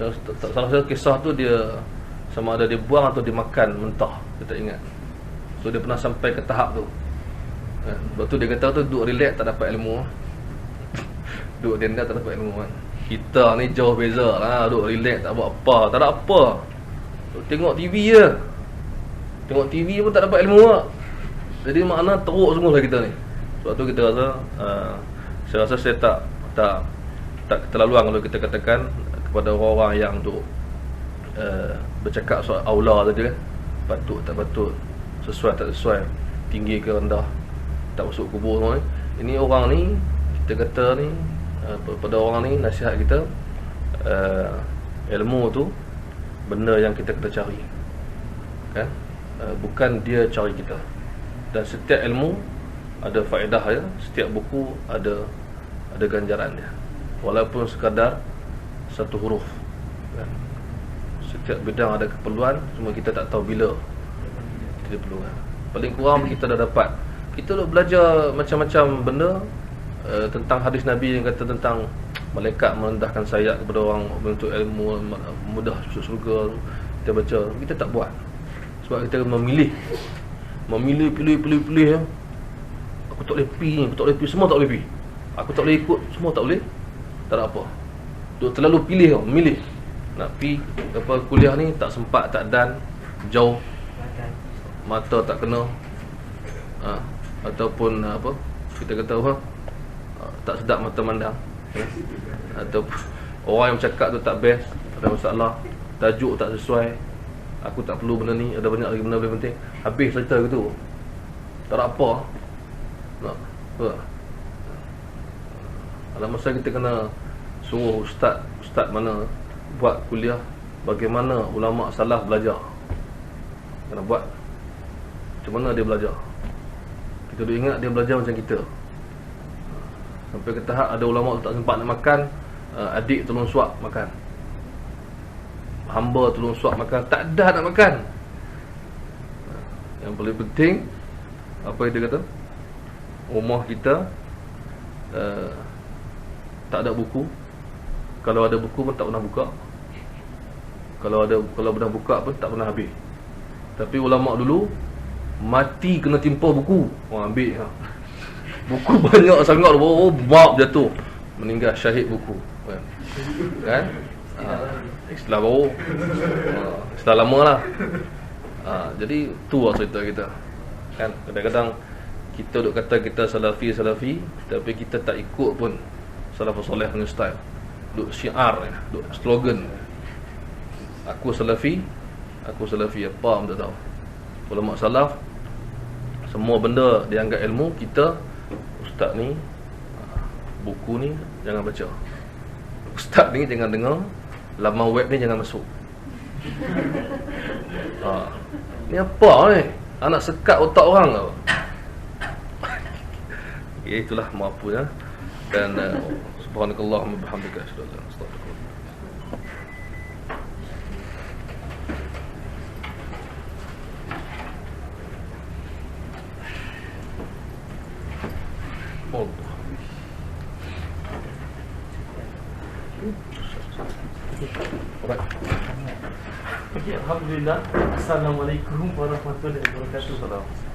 Salah satu kisah tu dia sama ada dia buang atau dia makan mentah, dia tak ingat. So dia pernah sampai ke tahap tu kan. Lepas tu dia kata tu duduk relax tak dapat ilmu. Duduk denda tak dapat ilmu kan. Kita ni jauh beza lah, duduk relax tak buat apa, tak ada apa, duduk tengok TV je. Tengok TV pun tak dapat ilmu lah. Jadi makna teruk semua lah kita ni. Sebab tu kita rasa saya rasa saya tak keterlaluan kalau kita katakan kepada orang-orang yang duk bercakap soal aula tadi kan, patut tak patut, sesuai tak sesuai, tinggi ke rendah, tak masuk kubur semua ni. Ini orang ni kita kata ni pada orang ni nasihat kita, ilmu tu benda yang kita kena cari kan, bukan dia cari kita. Dan setiap ilmu ada faedah dia, setiap buku ada ganjaran dia, walaupun sekadar satu huruf kan. Setiap bidang ada keperluan, cuma kita tak tahu bila kita perlu kan. Paling kurang kita dah dapat, kita dah belajar macam-macam benda tentang hadis Nabi yang kata tentang malaikat merendahkan sayap kepada orang untuk ilmu, mudah masuk surga. Kita baca, kita tak buat sebab kita memilih pilih. Aku tak boleh pergi ni, aku tak boleh pergi, semua tak boleh pergi. Aku tak boleh ikut, semua tak boleh. Tak ada apa. Duk terlalu pilih, memilih. Nak pergi apa kuliah ni tak sempat, tak dan, jauh, mata tak kena, ataupun apa kita kata apa, tak sedap mata mandang, atau orang yang bercakap tu tak best, ada masalah, tajuk tak sesuai, aku tak perlu benda ni, ada banyak lagi benda lebih penting. Habis cerita gitu, tak ada apa. Dalam masa kita kena suruh ustaz mana buat kuliah bagaimana ulama salaf belajar, kena buat macam mana dia belajar. Kita duk ingat dia belajar macam kita. Sampai ke tahap ada ulama tak sempat nak makan, adik tolong suap makan, hamba tolong suap makan, tak ada nak makan. Yang paling penting apa yang dia kata, rumah kita tak ada buku. Kalau ada buku pun tak pernah buka. Kalau pernah buka pun tak pernah habis. Tapi ulama dulu mati kena timpa buku, orang ambil buku banyak sangat, bab jatuh, meninggal syahid buku kan. Istilah baru, istilah lama lah. Jadi tu lah cerita kita kan. Kadang-kadang kita duk kata kita salafi, tapi kita tak ikut pun salafus soleh punya style. Duk syiar, duk slogan, aku salafi, apa pun tak tahu. Ulama salaf semua benda dianggap ilmu. Kita ustaz ni, buku ni jangan baca, ustaz ni jangan dengar, laman web ni jangan masuk. Ni apa ni? Anak sekat otak orang ke? Itulah mampu ya. Dan subhanakallahumma bihamdika asyhadu an la ilaha illa anta astaghfiruka. Alhamdulillah. Assalamualaikum warahmatullahi wabarakatuh.